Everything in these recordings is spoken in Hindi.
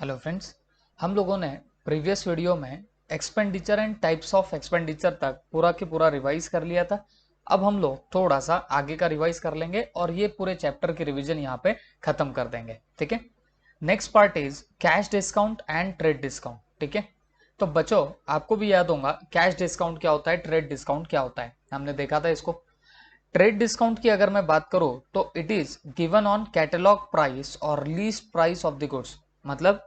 हेलो फ्रेंड्स, हम लोगों ने प्रीवियस वीडियो में expenditure and types of expenditure तक पूरा के पूरा रिवाइज कर लिया था। अब हम लोग थोड़ा सा आगे का रिवाइज कर लेंगे और ये पूरे चैप्टर की रिवीजन यहाँ पे खत्म कर देंगे। ठीक है, next part is cash discount and trade discount. ठीक है, तो बच्चों आपको भी याद होगा कैश डिस्काउंट क्या होता है, ट्रेड डिस्काउंट क्या होता है, हमने देखा था इसको। ट्रेड डिस्काउंट की अगर मैं बात करूं तो it is given on catalogue price और least price of the goods. मतलब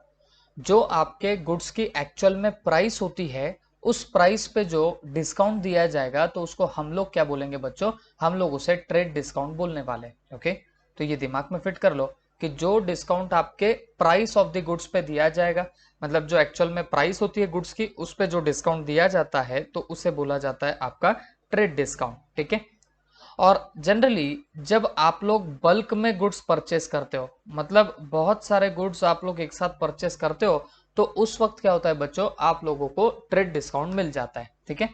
जो आपके गुड्स की एक्चुअल में प्राइस होती है उस प्राइस पे जो डिस्काउंट दिया जाएगा तो उसको हम लोग क्या बोलेंगे बच्चों, हम लोग उसे ट्रेड डिस्काउंट बोलने वाले। ओके, तो ये दिमाग में फिट कर लो कि जो डिस्काउंट आपके प्राइस ऑफ द गुड्स पे दिया जाएगा, मतलब जो एक्चुअल में प्राइस होती है गुड्स की उस पे जो डिस्काउंट दिया जाता है तो उसे बोला जाता है आपका ट्रेड डिस्काउंट। ठीक है, और जनरली जब आप लोग बल्क में गुड्स परचेस करते हो, मतलब बहुत सारे गुड्स आप लोग एक साथ परचेस करते हो, तो उस वक्त क्या होता है बच्चों, आप लोगों को ट्रेड डिस्काउंट मिल जाता है। ठीक है,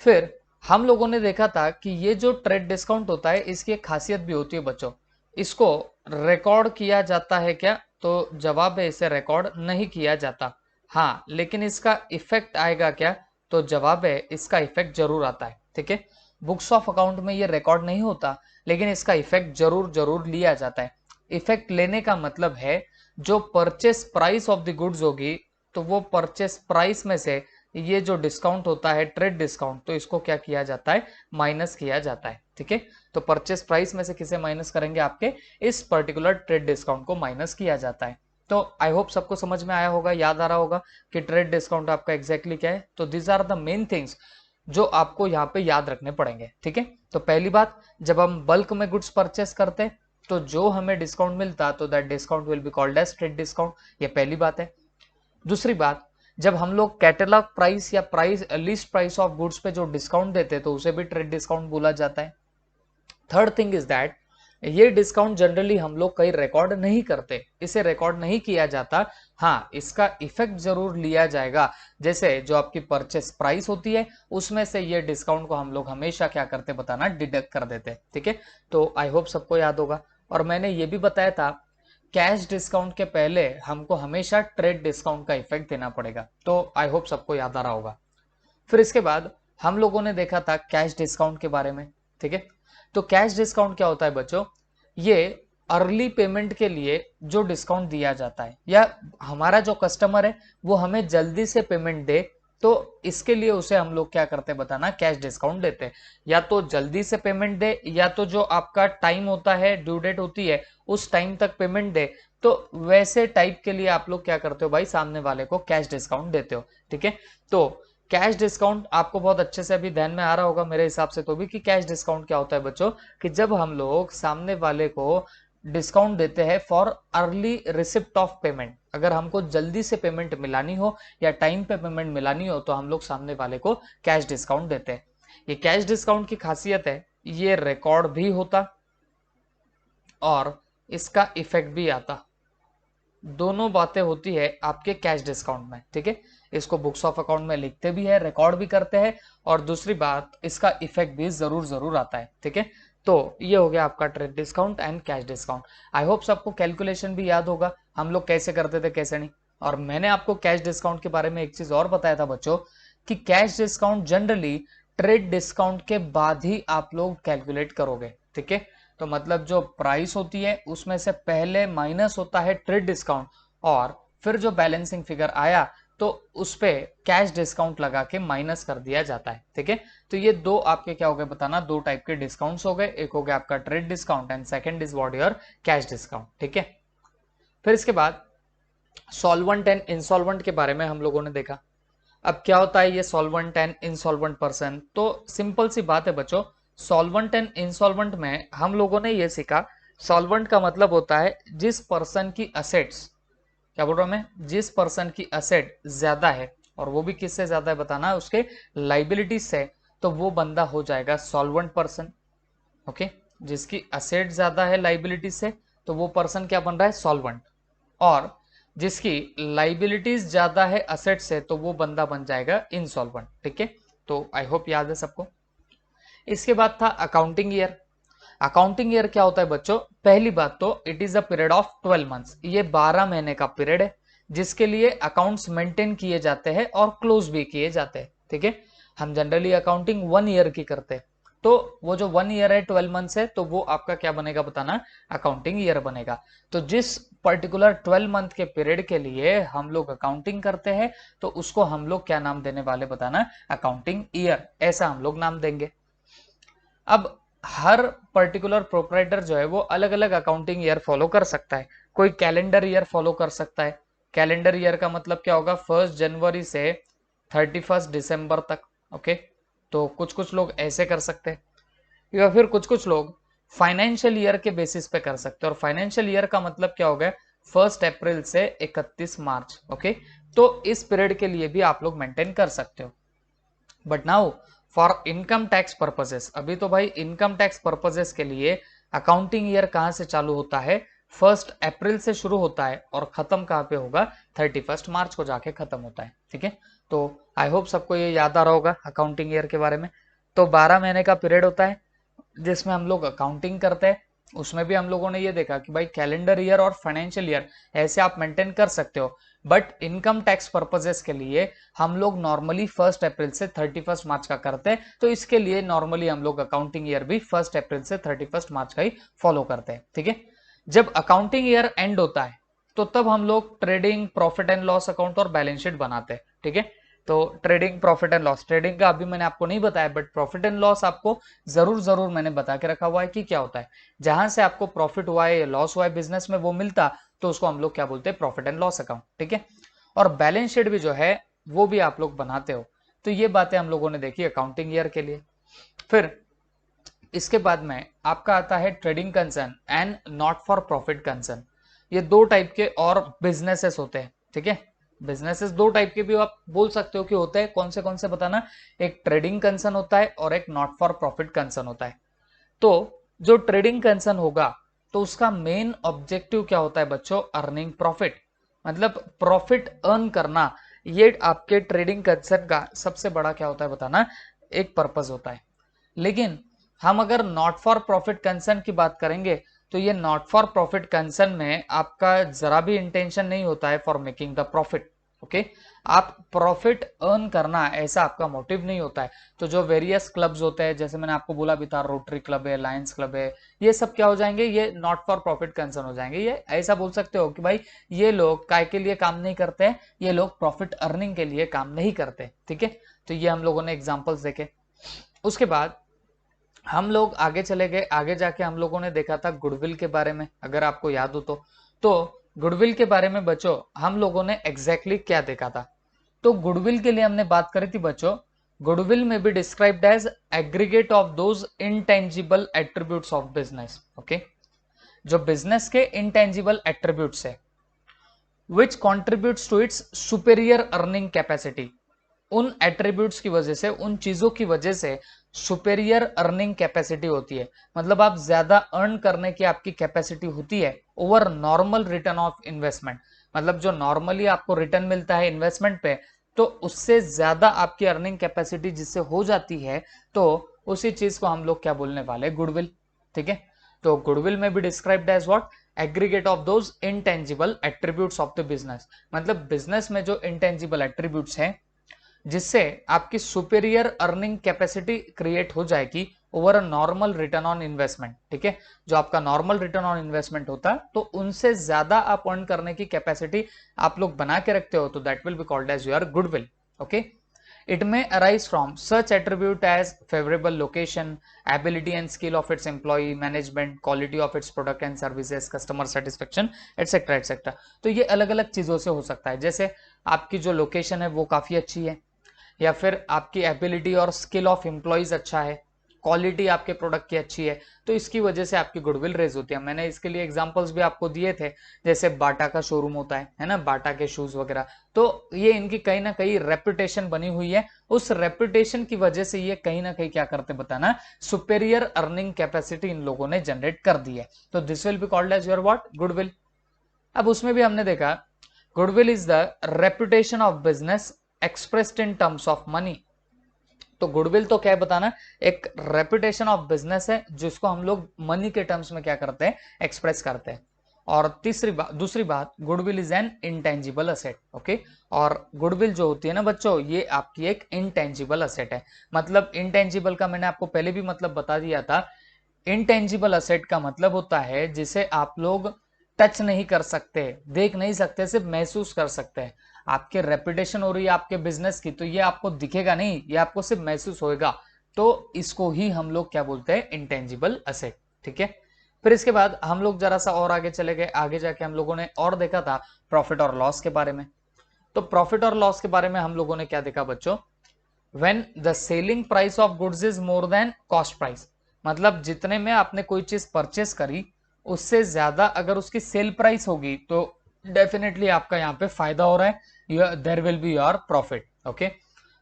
फिर हम लोगों ने देखा था कि ये जो ट्रेड डिस्काउंट होता है इसकी एक खासियत भी होती है बच्चों, इसको रिकॉर्ड किया जाता है क्या, तो जवाब है इसे रिकॉर्ड नहीं किया जाता। हाँ, लेकिन इसका इफेक्ट आएगा क्या, तो जवाब है इसका इफेक्ट जरूर आता है। ठीक है, बुक्स ऑफ अकाउंट में ये रिकॉर्ड नहीं होता लेकिन इसका इफेक्ट जरूर जरूर लिया जाता है। इफेक्ट लेने का मतलब है जो purchase price of the goods होगी तो वो परचेस प्राइस में से ये जो डिस्काउंट होता है ट्रेड डिस्काउंट, तो इसको क्या किया जाता है, माइनस किया जाता है। ठीक है, तो परचेस प्राइस में से किसे माइनस करेंगे, आपके इस पर्टिकुलर ट्रेड डिस्काउंट को माइनस किया जाता है। तो आई होप सबको समझ में आया होगा, याद आ रहा होगा कि ट्रेड डिस्काउंट आपका एग्जैक्टली क्या है। तो this are the main things जो आपको यहाँ पे याद रखने पड़ेंगे। ठीक है, तो पहली बात, जब हम बल्क में गुड्स परचेस करते तो जो हमें डिस्काउंट मिलता तो that discount will be called as trade discount, ये पहली बात है। दूसरी बात, जब हम लोग कैटलॉग प्राइस या price list price of goods पे जो डिस्काउंट देते तो उसे भी ट्रेड डिस्काउंट बोला जाता है। थर्ड थिंग इज दैट ये डिस्काउंट जनरली हम लोग कहीं रिकॉर्ड नहीं करते, इसे रिकॉर्ड नहीं किया जाता। हाँ, इसका इफेक्ट जरूर लिया जाएगा, जैसे जो आपकी परचेस प्राइस होती है उसमें से ये डिस्काउंट को हम लोग हमेशा क्या करते बताना, डिडक्ट कर देते। ठीक है, तो आई होप सबको याद होगा। और मैंने ये भी बताया था कैश डिस्काउंट के पहले हमको हमेशा ट्रेड डिस्काउंट का इफेक्ट देना पड़ेगा, तो आई होप सबको याद आ रहा होगा। फिर इसके बाद हम लोगों ने देखा था कैश डिस्काउंट के बारे में। ठीक है, तो कैश डिस्काउंट क्या होता है बच्चों, ये अर्ली पेमेंट के लिए जो डिस्काउंट दिया जाता है या हमारा जो कस्टमर है वो हमें जल्दी से पेमेंट दे तो इसके लिए उसे हम लोग क्या करते हैं बताना, कैश डिस्काउंट देते हैं। या तो जल्दी से पेमेंट दे या तो जो आपका टाइम होता है, ड्यू डेट होती है उस टाइम तक पेमेंट दे, तो वैसे टाइप के लिए आप लोग क्या करते हो भाई, सामने वाले को कैश डिस्काउंट देते हो। ठीक है, तो कैश डिस्काउंट आपको बहुत अच्छे से अभी ध्यान में आ रहा होगा मेरे हिसाब से तो भी, कि कैश डिस्काउंट क्या होता है बच्चों, कि जब हम लोग सामने वाले को डिस्काउंट देते हैं for early receipt of payment, अगर हमको जल्दी से पेमेंट मिलानी हो या टाइम पे पेमेंट मिलानी हो तो हम लोग सामने वाले को कैश डिस्काउंट देते हैं। ये कैश डिस्काउंट की खासियत है, ये रिकॉर्ड भी होता और इसका इफेक्ट भी आता, दोनों बातें होती है आपके कैश डिस्काउंट में। ठीक है, इसको बुक्स ऑफ अकाउंट में लिखते भी है, रिकॉर्ड भी करते हैं, और दूसरी बात इसका इफेक्ट भी जरूर जरूर आता है। ठीक है, तो ये हो गया आपका trade discount and cash discount. I hope सबको कैलकुलेशन भी याद होगा हम लोग कैसे करते थे कैसे नहीं। और मैंने आपको कैश डिस्काउंट के बारे में एक चीज और बताया था बच्चों, कि cash discount generally trade discount के बाद ही आप लोग कैलकुलेट करोगे। ठीक है, तो मतलब जो प्राइस होती है उसमें से पहले माइनस होता है ट्रेड डिस्काउंट, और फिर जो बैलेंसिंग फिगर आया तो उस पे कैश डिस्काउंट लगा के माइनस कर दिया जाता है। ठीक है, तो ये दो आपके क्या हो गए बताना, दो टाइप के डिस्काउंट्स हो गए, एक हो गया आपका trade discount and second is what your cash discount. ठीक है, फिर इसके बाद सॉल्वेंट एंड इंसॉल्वेंट के बारे में हम लोगों ने देखा। अब क्या होता है ये सॉल्वेंट एंड इंसॉल्वेंट पर्सन, तो सिंपल सी बात है बच्चों, सॉल्वेंट एंड इंसॉल्वेंट में हम लोगों ने ये सीखा, सॉल्वेंट का मतलब होता है जिस पर्सन की असेट्स, क्या बोल रहा हूं मैं, जिस पर्सन की असेट ज्यादा है, और वो भी किससे ज्यादा है बताना, उसके लाइबिलिटीज से, तो वो बंदा हो जाएगा सॉल्वेंट पर्सन। ओके, जिसकी असेट ज्यादा है लाइबिलिटीज से तो वो पर्सन क्या बन रहा है, सॉल्वेंट। और जिसकी लाइबिलिटीज ज्यादा है असेट से तो वो बंदा बन जाएगा इंसॉल्वेंट। ठीक है, तो आई होप याद है सबको। इसके बाद था अकाउंटिंग ईयर। अकाउंटिंग ईयर क्या होता है बच्चों, पहली बात तो it is a period of 12 months, ये 12 महीने का पीरियड है जिसके लिए अकाउंट्स मेंटेन किए जाते हैं और क्लोज भी किए जाते हैं। ठीक है, हम जनरली अकाउंटिंग 1 ईयर की करते हैं, तो वो जो 1 ईयर है 12 मंथ्स है, तो वो आपका क्या बनेगा बताना, अकाउंटिंग ईयर बनेगा। तो जिस पर्टिकुलर 12 मंथ के पीरियड के लिए हम लोग अकाउंटिंग करते हैं, तो उसको हम लोग क्या नाम देने वाले बताना, अकाउंटिंग ईयर, ऐसा हम लोग नाम देंगे। अब हर पर्टिकुलर प्रोपराइटर जो है वो अलग अलग अकाउंटिंग ईयर फॉलो कर सकता है। कोई कैलेंडर ईयर फॉलो कर सकता है। कैलेंडर ईयर का मतलब क्या होगा, 1 जनवरी से 31 दिसंबर तक। ओके, तो कुछ कुछ लोग ऐसे कर सकते हैं, या फिर कुछ कुछ लोग फाइनेंशियल ईयर के बेसिस पे कर सकते हैं। और फाइनेंशियल ईयर का मतलब क्या होगा, 1 अप्रैल से 31 मार्च। ओके, तो इस पीरियड के लिए भी आप लोग मेंटेन कर सकते हो। But now for income tax purposes, अभी तो भाई इनकम टैक्स पर्पजेस के लिए अकाउंटिंग ईयर कहां से चालू होता है, 1 अप्रैल से शुरू होता है और खत्म कहां पे होगा, 31 मार्च को जाके खत्म होता है। ठीक है, तो आई होप सबको ये याद आ रहा होगा अकाउंटिंग ईयर के बारे में। तो 12 महीने का पीरियड होता है जिसमें हम लोग अकाउंटिंग करते हैं। उसमें भी हम लोगों ने ये देखा कि भाई कैलेंडर ईयर और फाइनेंशियल ईयर ऐसे आप मेंटेन कर सकते हो, बट इनकम टैक्स पर्पजेस के लिए हम लोग नॉर्मली 1 अप्रैल से 31 मार्च का करते हैं। तो इसके लिए नॉर्मली हम लोग अकाउंटिंग ईयर भी 1 अप्रैल से 31 मार्च का ही फॉलो करते हैं। ठीक है, जब अकाउंटिंग ईयर एंड होता है तो तब हम लोग trading profit and loss account और बैलेंस शीट बनाते हैं। ठीक है, तो trading profit and loss, trading का अभी मैंने आपको नहीं बताया, बट प्रॉफिट एंड लॉस आपको जरूर जरूर मैंने बता के रखा हुआ है कि क्या होता है। जहां से आपको प्रॉफिट हुआ है या लॉस हुआ है बिजनेस में वो मिलता, तो उसको हम लोग क्या बोलते हैं, प्रॉफिट एंड लॉस अकाउंट। ठीक है, और बैलेंस शीट भी जो है वो भी आप लोग बनाते हो। तो ये बातें हम लोगों ने देखी अकाउंटिंग ईयर के लिए। फिर इसके बाद में आपका आता है trading concern and not for profit concern. ये दो टाइप के और बिजनेसेस होते हैं। ठीक है, बिजनेसेस दो टाइप के भी आप बोल सकते हो कि होते हैं, कौन से बताना, एक ट्रेडिंग कंसर्न होता है और एक नॉट फॉर प्रॉफिट कंसर्न होता है। तो जो ट्रेडिंग कंसर्न होगा तो उसका मेन ऑब्जेक्टिव क्या होता है बच्चों, अर्निंग प्रॉफिट, मतलब प्रॉफिट अर्न करना। ये आपके ट्रेडिंग कंसर्न का सबसे बड़ा क्या होता है बताना, एक पर्पस होता है। लेकिन हम अगर नॉट फॉर प्रॉफिट कंसर्न की बात करेंगे तो ये नॉट फॉर प्रॉफिट कंसर्न में आपका जरा भी इंटेंशन नहीं होता है for making the profit. Okay, आप प्रॉफिट अर्न करना ऐसा आपका मोटिव नहीं होता है। तो जो वेरियस क्लब्स होते हैं, जैसे मैंने आपको बोला भी था, रोटरी क्लब है, लायंस क्लब है, ये सब क्या हो जाएंगे, ये नॉट फॉर प्रॉफिट कंसर्न हो जाएंगे। ये ऐसा बोल सकते हो कि भाई ये लोग काय के लिए काम नहीं करते हैं, ये लोग प्रॉफिट अर्निंग के लिए काम नहीं करते। ठीक है, तो ये हम लोगों ने एग्जाम्पल्स देखे। उसके बाद हम लोग आगे चले गए, आगे जाके हम लोगों ने देखा था गुडविल के बारे में, अगर आपको याद हो तो गुडविल के बारे में बच्चों हम लोगों ने एग्जैक्टली क्या देखा था। तो गुडविल के लिए हमने बात करी थी बच्चों, गुडविल में be described as aggregate of those intangible attributes of business. Okay, जो बिजनेस के इनटेंजिबल एट्रीब्यूट्स है, which contributes to its superior earning capacity, उन एट्रीब्यूट्स की वजह से, उन चीजों की वजह से सुपेरियर अर्निंग कैपेसिटी होती है, मतलब आप ज्यादा अर्न करने की आपकी कैपेसिटी होती है over normal return of investment. मतलब जो नॉर्मली आपको रिटर्न मिलता है इन्वेस्टमेंट पे, तो उससे ज्यादा आपकी अर्निंग कैपेसिटी जिससे हो जाती है, तो उसी चीज को हम लोग क्या बोलने वाले, गुडविल। ठीक है, तो गुडविल में भी described as what, aggregate of those intangible attributes of the business, मतलब बिजनेस में जो इनटेंजिबल एट्रीब्यूट्स हैं जिससे आपकी सुपेरियर अर्निंग कैपेसिटी क्रिएट हो जाएगी over a normal return on investment. ठीक है, जो आपका नॉर्मल रिटर्न ऑन इन्वेस्टमेंट होता है तो उनसे ज्यादा आप अर्न करने की कैपेसिटी आप लोग बना के रखते हो, तो that will be called as your goodwill. Okay, it may arise from such attribute as favorable location, ability and skill of its employee, management, quality of its product and services, customer satisfaction, etc etc। तो ये अलग अलग चीजों से हो सकता है, जैसे आपकी जो लोकेशन है वो काफी अच्छी है, या फिर आपकी एबिलिटी और स्किल ऑफ एम्प्लॉयज अच्छा है, क्वालिटी आपके प्रोडक्ट की अच्छी है, तो इसकी वजह से आपकी गुडविल रेज होती है। मैंने इसके लिए एग्जांपल्स भी आपको दिए थे, जैसे बाटा का शोरूम होता है ना, बाटा के शूज वगैरह, तो ये इनकी कहीं ना कहीं रेपुटेशन बनी हुई है, उस रेपुटेशन की वजह से ये कहीं ना कहीं क्या करते बताना, सुपेरियर अर्निंग कैपेसिटी इन लोगों ने जनरेट कर दी है, तो this will be called as your what, goodwill. अब उसमें भी हमने देखा goodwill is the reputation of business expressed in terms of money. तो गुडविल तो क्या है बताना, एक रेपुटेशन ऑफ बिजनेस है जिसको हम लोग मनी के टर्म्स में क्या करते हैं, एक्सप्रेस करते हैं। और दूसरी बात, goodwill is an intangible asset. Okay, और गुडविल जो होती है ना बच्चों, ये आपकी एक इंटेंजिबल असेट है। मतलब इंटेंजिबल का मैंने आपको पहले भी मतलब बता दिया था। इंटेंजिबल असेट का मतलब होता है जिसे आप लोग टच नहीं कर सकते, देख नहीं सकते, सिर्फ महसूस कर सकते हैं। आपके रेपुटेशन हो रही है आपके बिजनेस की, तो ये आपको दिखेगा नहीं, ये आपको सिर्फ महसूस होएगा। तो इसको ही हम लोग क्या बोलते हैं, इंटेंजिबल असेट। ठीक है, फिर इसके बाद हम लोग जरा सा और आगे चले गए। आगे जाके हम लोगों ने और देखा था प्रॉफिट और लॉस के बारे में। तो प्रॉफिट और लॉस के बारे में हम लोगों ने क्या देखा बच्चों, when the selling price of goods is more then cost price. मतलब जितने में आपने कोई चीज परचेस करी, उससे ज्यादा अगर उसकी सेल प्राइस होगी तो डेफिनेटली आपका यहाँ पे फायदा हो रहा है, there will be your profit. Okay,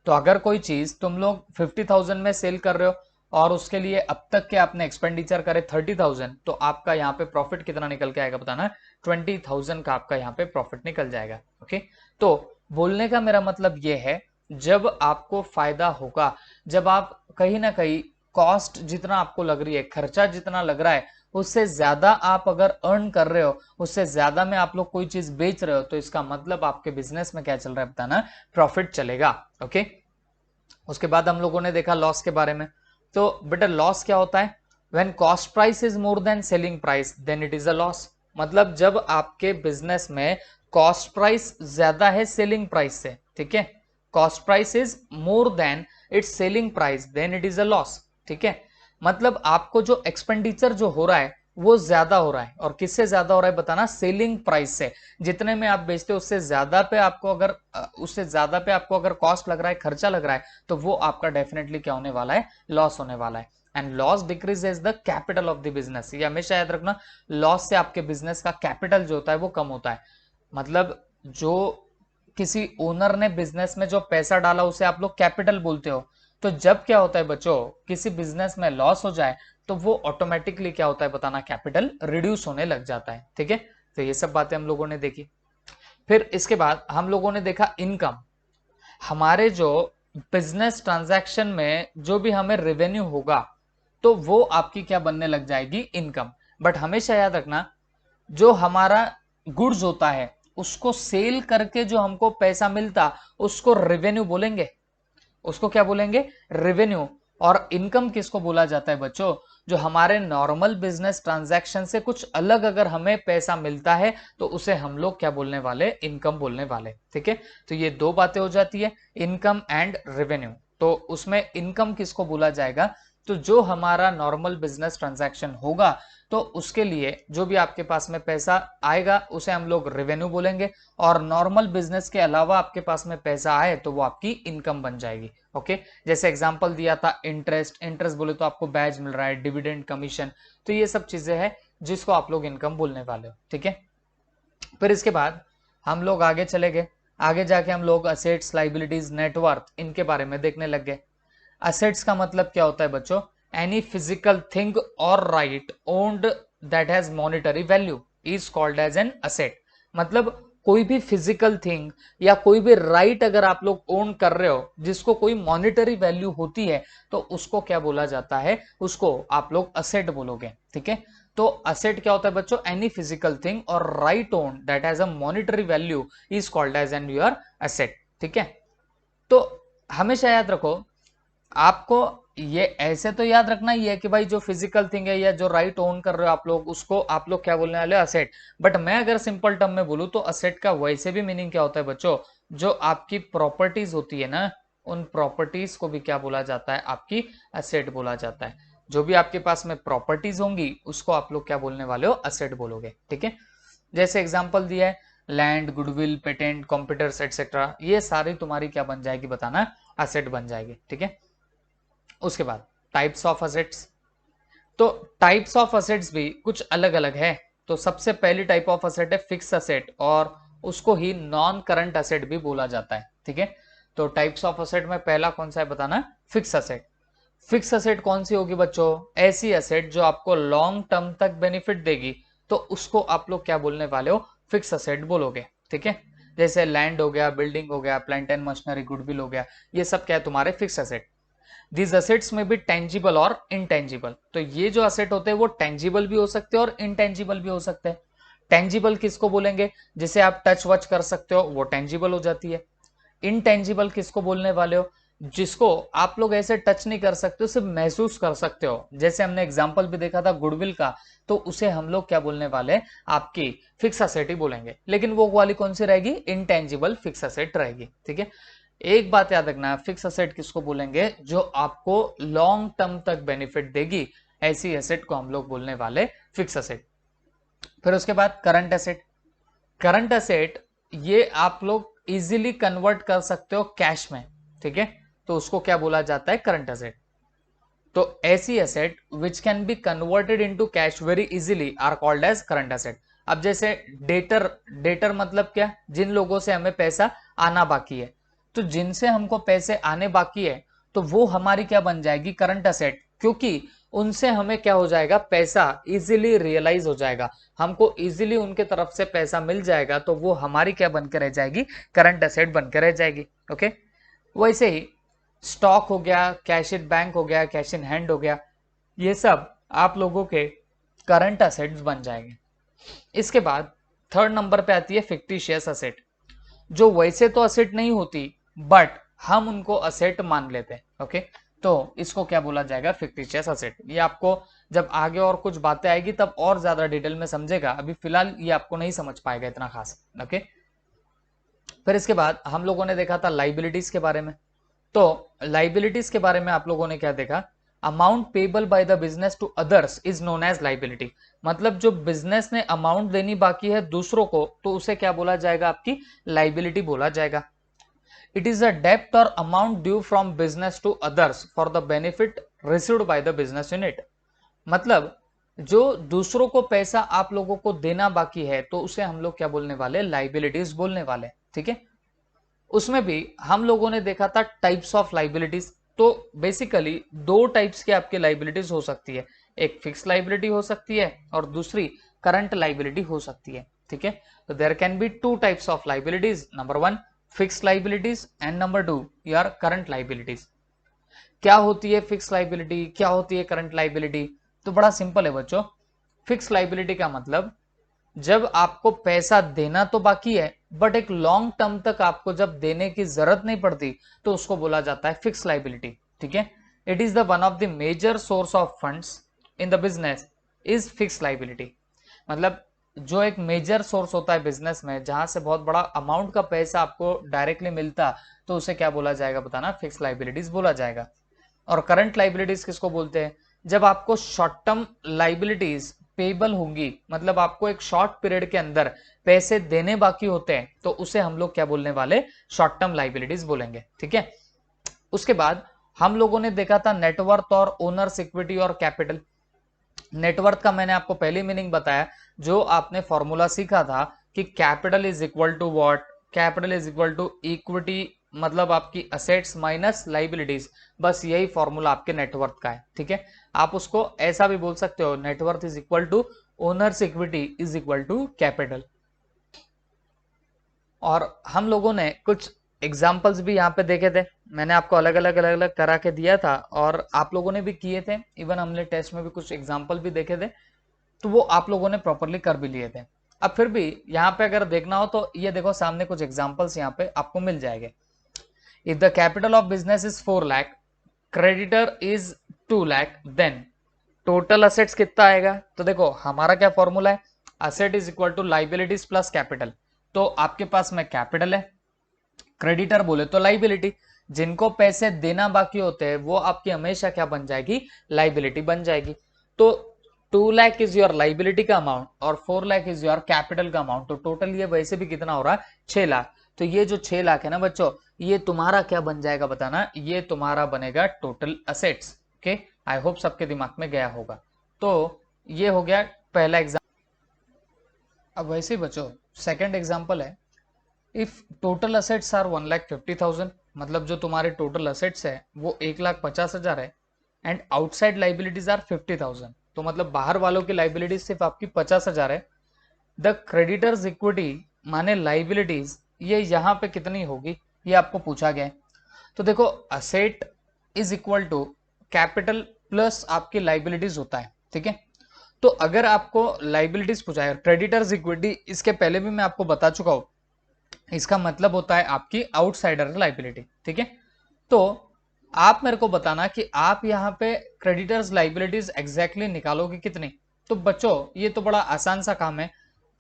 तो अगर कोई चीज तुम लोग 50,000 में सेल कर रहे हो और उसके लिए अब तक के आपने एक्सपेंडिचर करे 30,000, तो आपका यहाँ पे प्रॉफिट कितना निकल के आएगा बताना, 20,000 का आपका यहाँ पे प्रॉफिट निकल जाएगा। ओके, तो बोलने का मेरा मतलब ये है, जब आपको फायदा होगा, जब आप कहीं ना कहीं कॉस्ट जितना आपको लग रही है, खर्चा जितना लग रहा है, उससे ज्यादा आप अगर अर्न कर रहे हो, उससे ज्यादा में आप लोग कोई चीज बेच रहे हो, तो इसका मतलब आपके बिजनेस में क्या चल रहा है बताना, प्रॉफिट चलेगा। ओके, उसके बाद हम लोगों ने देखा लॉस के बारे में। तो बेटा लॉस क्या होता है, when cost price is more than selling price then it is a loss. मतलब जब आपके बिजनेस में कॉस्ट प्राइस ज्यादा है सेलिंग प्राइस से, ठीक है, cost price is more than its selling price then it is a loss. ठीक है, मतलब आपको जो एक्सपेंडिचर जो हो रहा है वो ज्यादा हो रहा है, और किससे ज्यादा हो रहा है बताना, सेलिंग प्राइस से। जितने में आप बेचते हो उससे ज्यादा पे आपको अगर कॉस्ट लग रहा है, खर्चा लग रहा है, तो वो आपका डेफिनेटली क्या होने वाला है, लॉस होने वाला है। And loss decreases the capital of the business. ये हमेशा याद रखना, लॉस से आपके बिजनेस का कैपिटल जो होता है वो कम होता है। मतलब जो किसी ओनर ने बिजनेस में जो पैसा डाला उसे आप लोग कैपिटल बोलते हो। तो जब क्या होता है बच्चों, किसी बिजनेस में लॉस हो जाए, तो वो ऑटोमेटिकली क्या होता है बताना, कैपिटल रिड्यूस होने लग जाता है। ठीक है, तो ये सब बातें हम लोगों ने देखी। फिर इसके बाद हम लोगों ने देखा इनकम। हमारे जो बिजनेस ट्रांजैक्शन में जो भी हमें रेवेन्यू होगा, तो वो आपकी क्या बनने लग जाएगी, इनकम। बट हमेशा याद रखना, जो हमारा गुड्स होता है उसको सेल करके जो हमको पैसा मिलता, उसको रेवेन्यू बोलेंगे। उसको क्या बोलेंगे, रेवेन्यू। और इनकम किसको बोला जाता है बच्चों, जो हमारे नॉर्मल बिजनेस ट्रांजैक्शन से कुछ अलग अगर हमें पैसा मिलता है, तो उसे हम लोग क्या बोलने वाले, इनकम बोलने वाले। ठीक है, तो ये दो बातें हो जाती है, इनकम एंड रेवेन्यू। तो उसमें इनकम किसको बोला जाएगा, तो जो हमारा नॉर्मल बिजनेस ट्रांजैक्शन होगा, तो उसके लिए जो भी आपके पास में पैसा आएगा उसे हम लोग रेवेन्यू बोलेंगे। और नॉर्मल बिजनेस के अलावा आपके पास में पैसा आए तो वो आपकी इनकम बन जाएगी। ओके, जैसे एग्जांपल दिया था इंटरेस्ट, इंटरेस्ट बोले तो आपको ब्याज मिल रहा है, डिविडेंड, कमीशन, तो ये सब चीजें हैं जिसको आप लोग इनकम बोलने वाले हो। ठीक है, फिर इसके बाद हम लोग आगे चले गए। आगे जाके हम लोग असेट्स, लाइबिलिटीज, नेटवर्थ, इनके बारे में देखने लग गए। असेट्स का मतलब क्या होता है बच्चों, any physical thing or right owned that has monetary value is called as an asset. मतलब कोई भी फिजिकल थिंग या कोई भी राइट अगर आप लोग ओन कर रहे हो जिसको कोई मॉनिटरी वैल्यू होती है, तो उसको क्या बोला जाता है, उसको आप लोग असेट बोलोगे। ठीक है, तो असेट क्या होता है बच्चों, any physical thing or right own that has a monetary value is called as an your asset. ठीक है, तो हमेशा याद रखो, आपको ये ऐसे तो याद रखना ही है कि भाई जो फिजिकल थिंग है या जो राइट ओन कर रहे हो आप लोग, उसको आप लोग क्या बोलने वाले हो, असेट। बट मैं अगर सिंपल टर्म में बोलूं तो असेट का वैसे भी मीनिंग क्या होता है बच्चों, जो आपकी प्रॉपर्टीज होती है ना, उन प्रॉपर्टीज को भी क्या बोला जाता है, आपकी असेट बोला जाता है। जो भी आपके पास में प्रॉपर्टीज होंगी उसको आप लोग क्या बोलने वाले हो, असेट बोलोगे। ठीक है, जैसे एग्जाम्पल दिया है, land, goodwill, patent, computers etcetera, ये सारी तुम्हारी क्या बन जाएगी बताना, असेट बन जाएगी। ठीक है, उसके बाद टाइप्स ऑफ असेट्स। तो टाइप्स ऑफ असेट्स भी कुछ अलग अलग है। तो सबसे पहली टाइप ऑफ असेट है फिक्स असेट, और उसको ही नॉन करंट असेट भी बोला जाता है। ठीक है, तो टाइप्स ऑफ असेट में पहला कौन सा है बताना, फिक्स असेट। फिक्स असेट कौन सी होगी बच्चों, ऐसी असेट जो आपको लॉन्ग टर्म तक बेनिफिट देगी, तो उसको आप लोग क्या बोलने वाले हो, फिक्स असेट बोलोगे। ठीक है, जैसे लैंड हो गया, बिल्डिंग हो गया, प्लांट एंड मशीनरी, गुडविल हो गया, ये सब क्या है तुम्हारे फिक्स असेट। दीज असेट्स में भी टेंजिबल और इनटेंजिबल। तो ये जो असेट होते हैं वो टेंजिबल भी हो सकते हैं और इनटेंजिबल भी हो सकते हैं। टेंजिबल किसको बोलेंगे, जिसे आप टच वच कर सकते हो, वो टेंजिबल हो जाती है। इनटेंजिबल किसको बोलने वाले हो, जिसको आप लोग ऐसे टच नहीं कर सकते, सिर्फ महसूस कर सकते हो, जैसे हमने एग्जांपल भी देखा था गुडविल का, तो उसे हम लोग क्या बोलने वाले, आपकी फिक्स असेट ही बोलेंगे, लेकिन वो वाली कौन सी रहेगी, इनटेंजिबल फिक्स असेट रहेगी। ठीक है, एक बात याद रखना, फिक्स असेट किसको बोलेंगे, जो आपको लॉन्ग टर्म तक बेनिफिट देगी, ऐसी एसेट को हम लोग बोलने वाले फिक्स असेट। फिर उसके बाद करंट एसेट। करंट एसेट ये आप लोग इजीली कन्वर्ट कर सकते हो कैश में, ठीक है, तो उसको क्या बोला जाता है, करंट एसेट। तो ऐसी asset which can be converted into cash very easily are called as current asset. अब जैसे डेटर, डेटर मतलब क्या, जिन लोगों से हमें पैसा आना बाकी है, तो जिनसे हमको पैसे आने बाकी है, तो वो हमारी क्या बन जाएगी, करंट एसेट, क्योंकि उनसे हमें क्या हो जाएगा, पैसा इजीली रियलाइज हो जाएगा, हमको इजीली उनके तरफ से पैसा मिल जाएगा, तो वो हमारी क्या बन के रह जाएगी, करंट एसेट बन के रह जाएगी। ओके, वैसे ही स्टॉक हो गया, कैश इन बैंक हो गया, कैश इन हैंड हो गया, ये सब आप लोगों के करंट असेट्स बन जाएंगे। इसके बाद थर्ड नंबर पे आती है फिक्टिशियस असेट, जो वैसे तो असेट नहीं होती, बट हम उनको असेट मान लेते हैं। ओके, तो इसको क्या बोला जाएगा, फिक्टिशियस असेट। ये आपको जब आगे और कुछ बातें आएगी तब और ज्यादा डिटेल में समझेगा, अभी फिलहाल ये आपको नहीं समझ पाएगा इतना खास। ओके, फिर इसके बाद हम लोगों ने देखा था लाइबिलिटीज के बारे में। तो लाइबिलिटीज के बारे में आप लोगों ने क्या देखा, amount payable by the business to others is known as liability. मतलब जो बिजनेस ने अमाउंट देनी बाकी है दूसरों को, तो उसे क्या बोला जाएगा, आपकी लाइबिलिटी बोला जाएगा। इट इज अ डेप्ट or amount due from business to others for the benefit received by the business unit. मतलब जो दूसरों को पैसा आप लोगों को देना बाकी है, तो उसे हम लोग क्या बोलने वाले, लाइबिलिटीज बोलने वाले। ठीक है, उसमें भी हम लोगों ने देखा था टाइप्स ऑफ लाइबिलिटीज। तो बेसिकली दो टाइप्स की आपकी लाइबिलिटीज हो सकती है, एक फिक्स लाइबिलिटी हो सकती है और दूसरी करंट लाइबिलिटी हो सकती है। ठीक है, तो there can be two types of liabilities, number one fix liabilities and number two your current liabilities. क्या होती है फिक्स लाइबिलिटी, क्या होती है करंट लाइबिलिटी, तो बड़ा सिंपल है बच्चों। फिक्स लाइबिलिटी का मतलब जब आपको पैसा देना तो बाकी है, बट एक लॉन्ग टर्म तक आपको जब देने की जरूरत नहीं पड़ती, तो उसको बोला जाता है फिक्स लाइबिलिटी। ठीक है, it is the one of the major source of funds in the business is fix liability. मतलब जो एक मेजर सोर्स होता है बिजनेस में, जहां से बहुत बड़ा अमाउंट का पैसा आपको डायरेक्टली मिलता, तो उसे क्या बोला जाएगा, बताना, फिक्स लाइबिलिटीज बोला जाएगा। और करंट लाइबिलिटीज किसको बोलते हैं, जब आपको शॉर्ट टर्म लाइबिलिटीज पेबल होंगी, मतलब आपको एक शॉर्ट पीरियड के अंदर पैसे देने बाकी होते हैं, तो उसे हम लोग क्या बोलने वाले, शॉर्ट टर्म लाइबिलिटीज बोलेंगे। ठीक है, उसके बाद हम लोगों ने देखा था नेटवर्थ और ओनर्स इक्विटी और कैपिटल। नेटवर्थ का मैंने आपको पहली मीनिंग बताया, जो आपने फॉर्मूला सीखा था कि capital is equal to what, capital is equal to equity, मतलब आपकी असेट्स माइनस लाइबिलिटीज, बस यही फॉर्मूला आपके नेटवर्थ का है। ठीक है, आप उसको ऐसा भी बोल सकते हो, net worth is equal to owners equity is equal to capital. और हम लोगों ने कुछ एग्जाम्पल्स भी यहाँ पे देखे थे, मैंने आपको अलग अलग अलग अलग करा के दिया था, और आप लोगों ने भी किए थे, इवन हमने टेस्ट में भी कुछ एग्जाम्पल भी देखे थे, तो वो आप लोगों ने प्रॉपरली कर भी लिए थे। अब फिर भी यहाँ पे अगर देखना हो तो ये देखो सामने कुछ एग्जाम्पल्स यहाँ पे आपको मिल जाएंगे। If the capital of business is 4 lakh, creditor is 2 lakh, then total assets कितना आएगा, तो देखो हमारा क्या फॉर्मूला है, asset is equal to liabilities plus capital. तो आपके पास में कैपिटल है, क्रेडिटर बोले तो लाइबिलिटी, जिनको पैसे देना बाकी होते हैं वो आपकी हमेशा क्या बन जाएगी, लाइबिलिटी बन जाएगी। तो 2 लाख इज योर लाइबिलिटी का अमाउंट और 4 लाख इज योर कैपिटल का अमाउंट, तो टोटल ये वैसे भी कितना हो रहा है, 6 लाख। तो ये जो 6 लाख है ना बच्चों, ये तुम्हारा क्या बन जाएगा, बताना, ये तुम्हारा बनेगा total assets. Okay, I hope सबके दिमाग में गया होगा। तो ये हो गया पहला एग्जाम्पल। अब वैसे ही बच्चों सेकंड एग्जाम्पल है, इफ टोटल असेट्स आर 1,50,000, मतलब जो तुम्हारे टोटल असेट्स है वो 1,50,000 है, एंड आउटसाइड लाइबिलिटीज आर 50,000, तो मतलब बाहर वालों की लाइबिलिटीज सिर्फ आपकी 50,000 है। द क्रेडिटर्स इक्विटी माने लाइबिलिटीज, ये यहाँ पे कितनी होगी, ये आपको पूछा गया है। तो देखो asset is equal to capital plus आपकी लाइबिलिटीज होता है। ठीक है, तो अगर आपको लाइबिलिटीज पूछा है, क्रेडिटर्स इक्विटी, इसके पहले भी मैं आपको बता चुका हूं, इसका मतलब होता है आपकी आउटसाइडर लाइबिलिटी। ठीक है, तो आप मेरे को बताना कि आप यहाँ पे क्रेडिटर्स लाइबिलिटीज एग्जैक्टली निकालोगे कितनी। तो बच्चों ये तो बड़ा आसान सा काम है,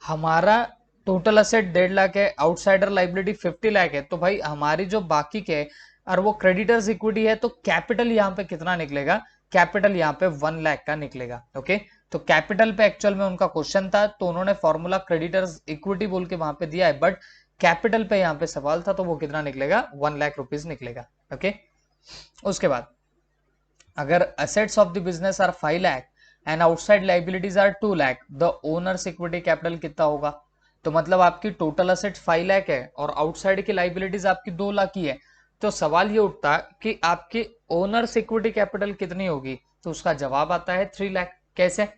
हमारा टोटल असेट 1.5 लाख है, आउटसाइडर लाइबिलिटी 50 लाख है, तो भाई हमारी जो बाकी के और वो क्रेडिटर्स इक्विटी है, तो कैपिटल यहाँ पे कितना निकलेगा, कैपिटल यहाँ पे 1 लाख का निकलेगा। ओके, तो कैपिटल पे एक्चुअल में उनका क्वेश्चन था, तो उन्होंने फॉर्मूला क्रेडिटर्स इक्विटी बोल के वहां पे दिया है, बट कैपिटल पे यहाँ पे सवाल था, तो वो कितना निकलेगा, 1 लाख रुपीज निकलेगा। ओके, उसके बाद अगर assets of the business are 5 lakh and outside liabilities are 2 lakh, the owners equity capital कितना होगा। तो मतलब आपकी टोटल असेट 5 लाख है और आउटसाइड की लाइबिलिटीज आपकी 2 लाख की है, तो सवाल ये उठता कि आपकी ओनर्स इक्विटी कैपिटल कितनी होगी। तो उसका जवाब आता है 3 लाख। कैसे,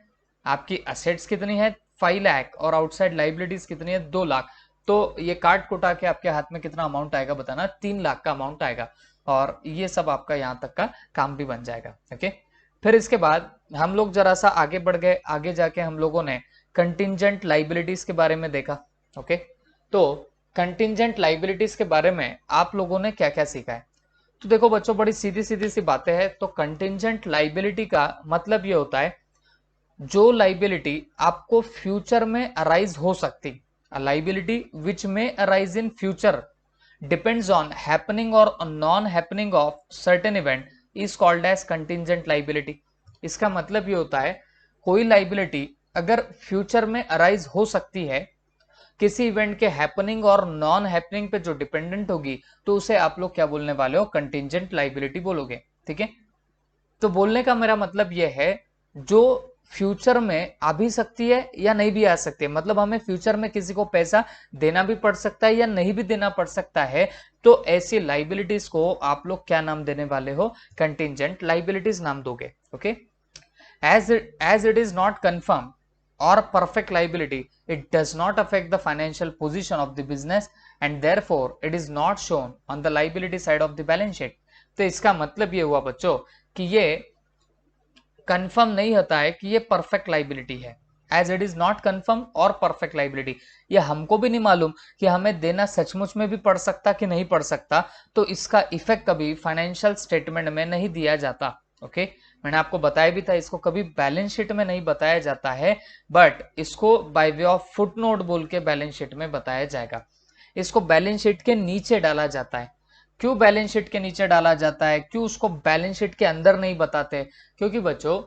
आपकी असेट्स कितनी है 5 लाख और आउटसाइड लाइबिलिटीज कितनी है 2 लाख, तो ये काट कुटा के आपके हाथ में कितना अमाउंट आएगा बताना, 3 लाख का अमाउंट आएगा, और ये सब आपका यहां तक का काम भी बन जाएगा। ओके, फिर इसके बाद हम लोग जरा सा आगे बढ़ गए, आगे जाके हम लोगों ने कंटिंजेंट लाइबिलिटीज के बारे में देखा। ओके, तो कंटिंजेंट लाइबिलिटीज के बारे में आप लोगों ने क्या क्या सीखा है। तो देखो बच्चों, बड़ी सीधी सीधी सी बातें हैं। तो कंटिंजेंट लाइबिलिटी का मतलब ये होता है जो लाइबिलिटी आपको फ्यूचर में अराइज हो सकती, लाइबिलिटी विच में arise in future depends on happening or non happening of certain event is called as contingent liability। इसका मतलब ये होता है कोई लाइबिलिटी अगर फ्यूचर में अराइज हो सकती है, किसी इवेंट के हैपनिंग और नॉन हैपनिंग पे जो डिपेंडेंट होगी, तो उसे आप लोग क्या बोलने वाले हो, कंटिंजेंट लाइबिलिटी बोलोगे। ठीक है, तो बोलने का मेरा मतलब यह है जो फ्यूचर में आ भी सकती है या नहीं भी आ सकती है, मतलब हमें फ्यूचर में किसी को पैसा देना भी पड़ सकता है या नहीं भी देना पड़ सकता है, तो ऐसी लाइबिलिटीज को आप लोग क्या नाम देने वाले हो, कंटिंजेंट लाइबिलिटीज नाम दोगे। Okay, as it is not confirmed or perfect liability, it does not affect the financial position of the business and therefore it is not shown on the liability side of the balance sheet। तो इसका मतलब ये हुआ बच्चों कि ये कंफर्म नहीं होता है कि ये परफेक्ट लाइबिलिटी है, as it is not confirm और परफेक्ट लाइबिलिटी, ये हमको भी नहीं मालूम कि हमें देना सचमुच में भी पड़ सकता कि नहीं पड़ सकता, तो इसका इफेक्ट कभी फाइनेंशियल स्टेटमेंट में नहीं दिया जाता। ओके, मैंने आपको बताया भी था, इसको कभी बैलेंस शीट में नहीं बताया जाता है, बट इसको बाय वे ऑफ फुटनोट बोल के बैलेंस शीट में बताया जाएगा। इसको बैलेंस शीट के नीचे डाला जाता है। क्यों बैलेंस शीट के नीचे डाला जाता है, क्यों उसको बैलेंस शीट के अंदर नहीं बताते, क्योंकि बच्चों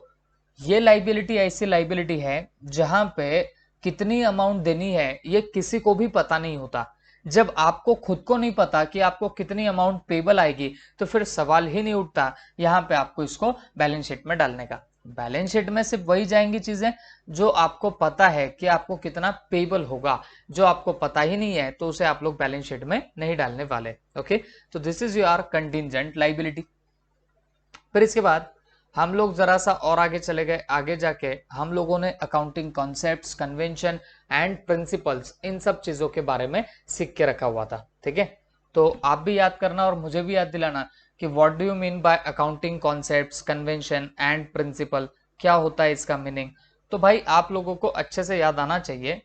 ये लाइबिलिटी ऐसी लाइबिलिटी है जहां पे कितनी अमाउंट देनी है ये किसी को भी पता नहीं होता। जब आपको खुद को नहीं पता कि आपको कितनी अमाउंट पेबल आएगी, तो फिर सवाल ही नहीं उठता यहां पे आपको इसको बैलेंस शीट में डालने का। बैलेंस शीट में सिर्फ वही जाएंगी चीजें जो आपको पता है कि आपको कितना पेबल होगा, जो आपको पता ही नहीं है तो उसे आप लोग बैलेंस शीट में नहीं डालने वाले। ओके, तो this is your contingent liability. फिर इसके बाद हम लोग जरा सा और आगे चले गए, आगे जाके हम लोगों ने accounting concepts, convention and principles, इन सब चीजों के बारे में सीख के रखा हुआ था। ठीक है, तो आप भी याद करना और मुझे भी याद दिलाना कि what do you mean by accounting concepts, convention and principle, क्या होता है इसका मीनिंग। तो भाई आप लोगों को अच्छे से याद आना चाहिए।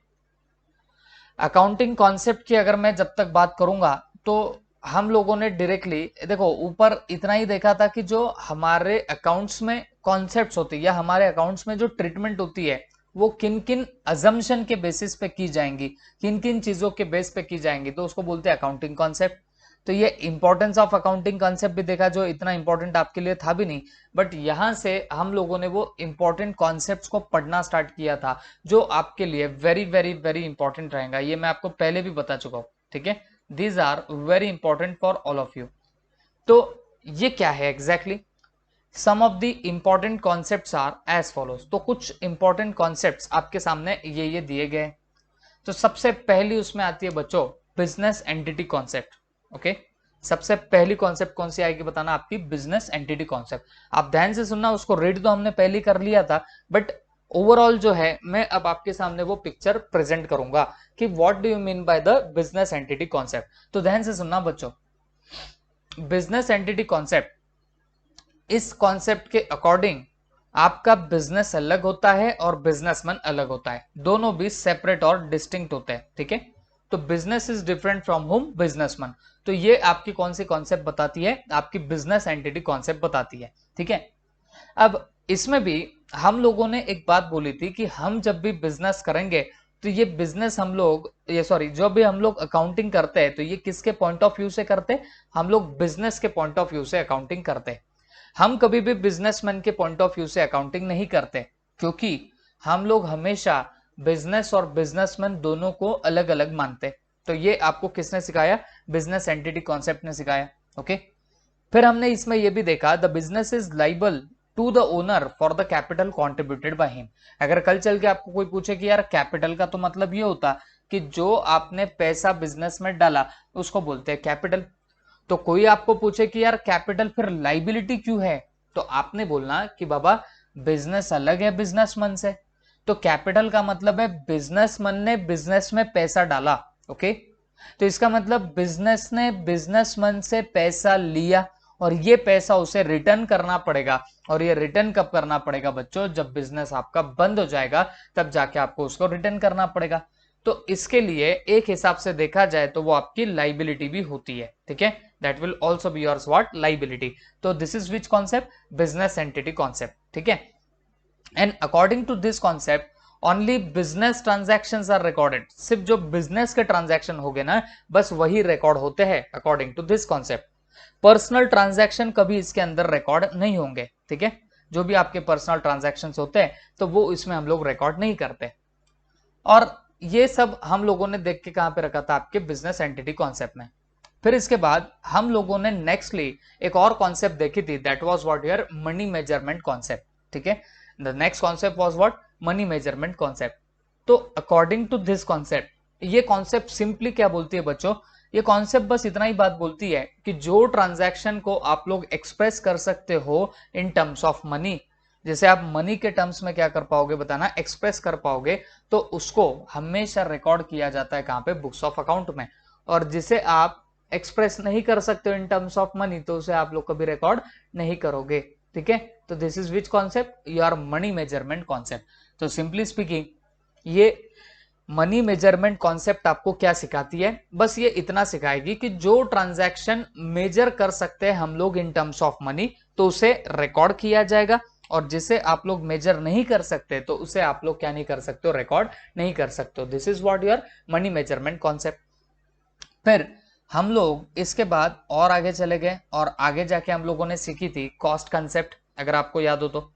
अकाउंटिंग कॉन्सेप्ट की अगर मैं जब तक बात करूंगा, तो हम लोगों ने डायरेक्टली देखो ऊपर इतना ही देखा था कि जो हमारे अकाउंट्स में कॉन्सेप्ट्स होती है या हमारे अकाउंट्स में जो ट्रीटमेंट होती है वो किन किन अजम्पशन के बेसिस पे की जाएंगी, किन किन चीजों के बेस पे की जाएंगी, तो उसको बोलते हैं अकाउंटिंग कॉन्सेप्ट। तो ये इंपॉर्टेंस ऑफ अकाउंटिंग कॉन्सेप्ट भी देखा जो इतना इंपॉर्टेंट आपके लिए था भी नहीं, बट यहां से हम लोगों ने वो इंपॉर्टेंट कॉन्सेप्ट्स को पढ़ना स्टार्ट किया था जो आपके लिए वेरी वेरी वेरी इंपॉर्टेंट रहेगा। ये मैं आपको पहले भी बता चुका हूं। ठीक है, these are very important for all of you। तो ये क्या है exactly, some of the important concepts are as follows. तो कुछ इंपॉर्टेंट कॉन्सेप्ट्स आपके सामने ये दिए गए। तो सबसे पहली उसमें आती है बच्चों बिजनेस एंटिटी कॉन्सेप्ट। ओके, सबसे पहली कॉन्सेप्ट कौन सी आएगी बताना, आपकी बिजनेस एंटिटी कॉन्सेप्ट। आप ध्यान से सुनना, उसको रीड तो हमने पहले कर लिया था, बट ओवरऑल जो है मैं अब आपके सामने वो पिक्चर प्रेजेंट करूंगा कि what do you mean bye the business entity concept. तो ध्यान से सुनना बच्चों, बिजनेस एंटिटी कॉन्सेप्ट, इस कॉन्सेप्ट के अकॉर्डिंग आपका बिजनेस अलग होता है और बिजनेसमैन अलग होता है, दोनों भी सेपरेट और डिस्टिंक्ट होते हैं, ठीक है। तो business is different from home businessman. तो ये आपकी कौन सी कॉन्सेप्ट बताती है, आपकी बिजनेस एंटिटी कॉन्सेप्ट बताती है, ठीक है। अब इसमें भी हम लोगों ने एक बात बोली थी कि हम जब भी बिजनेस करेंगे तो ये बिजनेस हम लोग ये सॉरी जो भी हम लोग अकाउंटिंग करते हैं तो ये किसके पॉइंट ऑफ व्यू से करते हैं, हम लोग बिजनेस के पॉइंट ऑफ व्यू से अकाउंटिंग करते हैं। हम कभी भी बिजनेसमैन के पॉइंट ऑफ व्यू से अकाउंटिंग नहीं करते, क्योंकि हम लोग हमेशा बिजनेस और बिजनेसमैन दोनों को अलग अलग मानते। तो ये आपको किसने सिखाया, बिजनेस एंटिटी कॉन्सेप्ट ने सिखाया, ओके। फिर हमने इसमें यह भी देखा the business is liable to the owner for the capital contributed by him. अगर कल चल के आपको कोई पूछे कि यार कैपिटल का तो मतलब ये होता कि जो आपने पैसा बिजनेस में डाला उसको बोलते हैं कैपिटल। तो कोई आपको पूछे कि यार कैपिटल फिर लाइबिलिटी क्यों है, तो आपने बोलना कि बाबा बिजनेस अलग है बिजनेसमैन से। तो कैपिटल का मतलब है बिजनेसमैन ने बिजनेस में पैसा डाला, ओके। तो इसका मतलब बिजनेस ने बिजनेसमैन से पैसा लिया और ये पैसा उसे रिटर्न करना पड़ेगा। और ये रिटर्न कब करना पड़ेगा बच्चों, जब बिजनेस आपका बंद हो जाएगा तब जाके आपको उसको रिटर्न करना पड़ेगा। तो इसके लिए एक हिसाब से देखा जाए तो वो आपकी लाइबिलिटी भी होती है, ठीक है। That will also be yours what, liability. तो this is which concept, business entity concept, ठीक है। And according to this concept only business transactions are recorded. सिर्फ जो बिजनेस के ट्रांजैक्शन हो गए ना बस वही रिकॉर्ड होते हैं according to this concept. Personal transaction कभी इसके अंदर रिकॉर्ड नहीं होंगे, ठीक है। जो भी आपके पर्सनल ट्रांजैक्शन होते हैं तो वो इसमें हम लोग रिकॉर्ड नहीं करते। और ये सब हम लोगों ने देख के कहां पे रखा था, आपके बिजनेस एंटिटी कॉन्सेप्ट में। फिर इसके बाद हम लोगों ने नेक्स्टली एक और कॉन्सेप्ट देखी थी, that was what your money measurement concept, ठीक है। The next concept was what, money measurement concept. तो अकॉर्डिंग टू दिस कॉन्सेप्ट ये कॉन्सेप्ट सिंपली क्या बोलती है बच्चों, ये कॉन्सेप्ट बस इतना ही बात बोलती है कि जो ट्रांजैक्शन को आप लोग एक्सप्रेस कर सकते हो इन टर्म्स ऑफ मनी, जैसे आप मनी के टर्म्स में क्या कर पाओगे बताना, एक्सप्रेस कर पाओगे, तो उसको हमेशा रिकॉर्ड किया जाता है कहां पे, बुक्स ऑफ अकाउंट में। और जिसे आप एक्सप्रेस नहीं कर सकते हो इन टर्म्स ऑफ मनी तो उसे आप लोग कभी रिकॉर्ड नहीं करोगे, ठीक है। तो this is which concept, your money measurement concept. तो सिंपली स्पीकिंग ये मनी मेजरमेंट कॉन्सेप्ट आपको क्या सिखाती है, बस ये इतना सिखाएगी कि जो ट्रांजैक्शन मेजर कर सकते हैं हम लोग इन टर्म्स ऑफ मनी तो उसे रिकॉर्ड किया जाएगा, और जिसे आप लोग मेजर नहीं कर सकते तो उसे आप लोग क्या नहीं कर सकते हो, रिकॉर्ड नहीं कर सकते हो। This is what your money measurement concept. फिर हम लोग इसके बाद और आगे चले गए और आगे जाके हम लोगों ने सीखी थी कॉस्ट कंसेप्ट, अगर आपको याद हो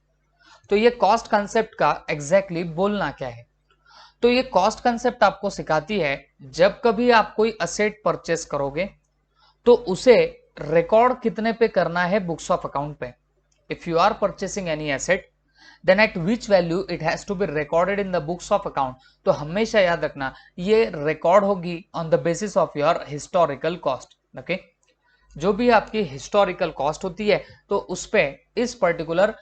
तो ये कॉस्ट कंसेप्ट का एग्जैक्टली बोलना क्या है। तो ये कॉस्ट कंसेप्ट आपको सिखाती है जब कभी आप कोई असेट परचेस करोगे तो उसे रिकॉर्ड कितने पे करना है, बुक्स ऑफ अकाउंट पे। If you are purchasing any asset then at which value it has to be recorded in the books of account। तो हमेशा याद रखना ये रिकॉर्ड होगी on the basis of your historical cost, okay. जो भी आपकी हिस्टोरिकल कॉस्ट होती है तो उस पे इस पर्टिकुलर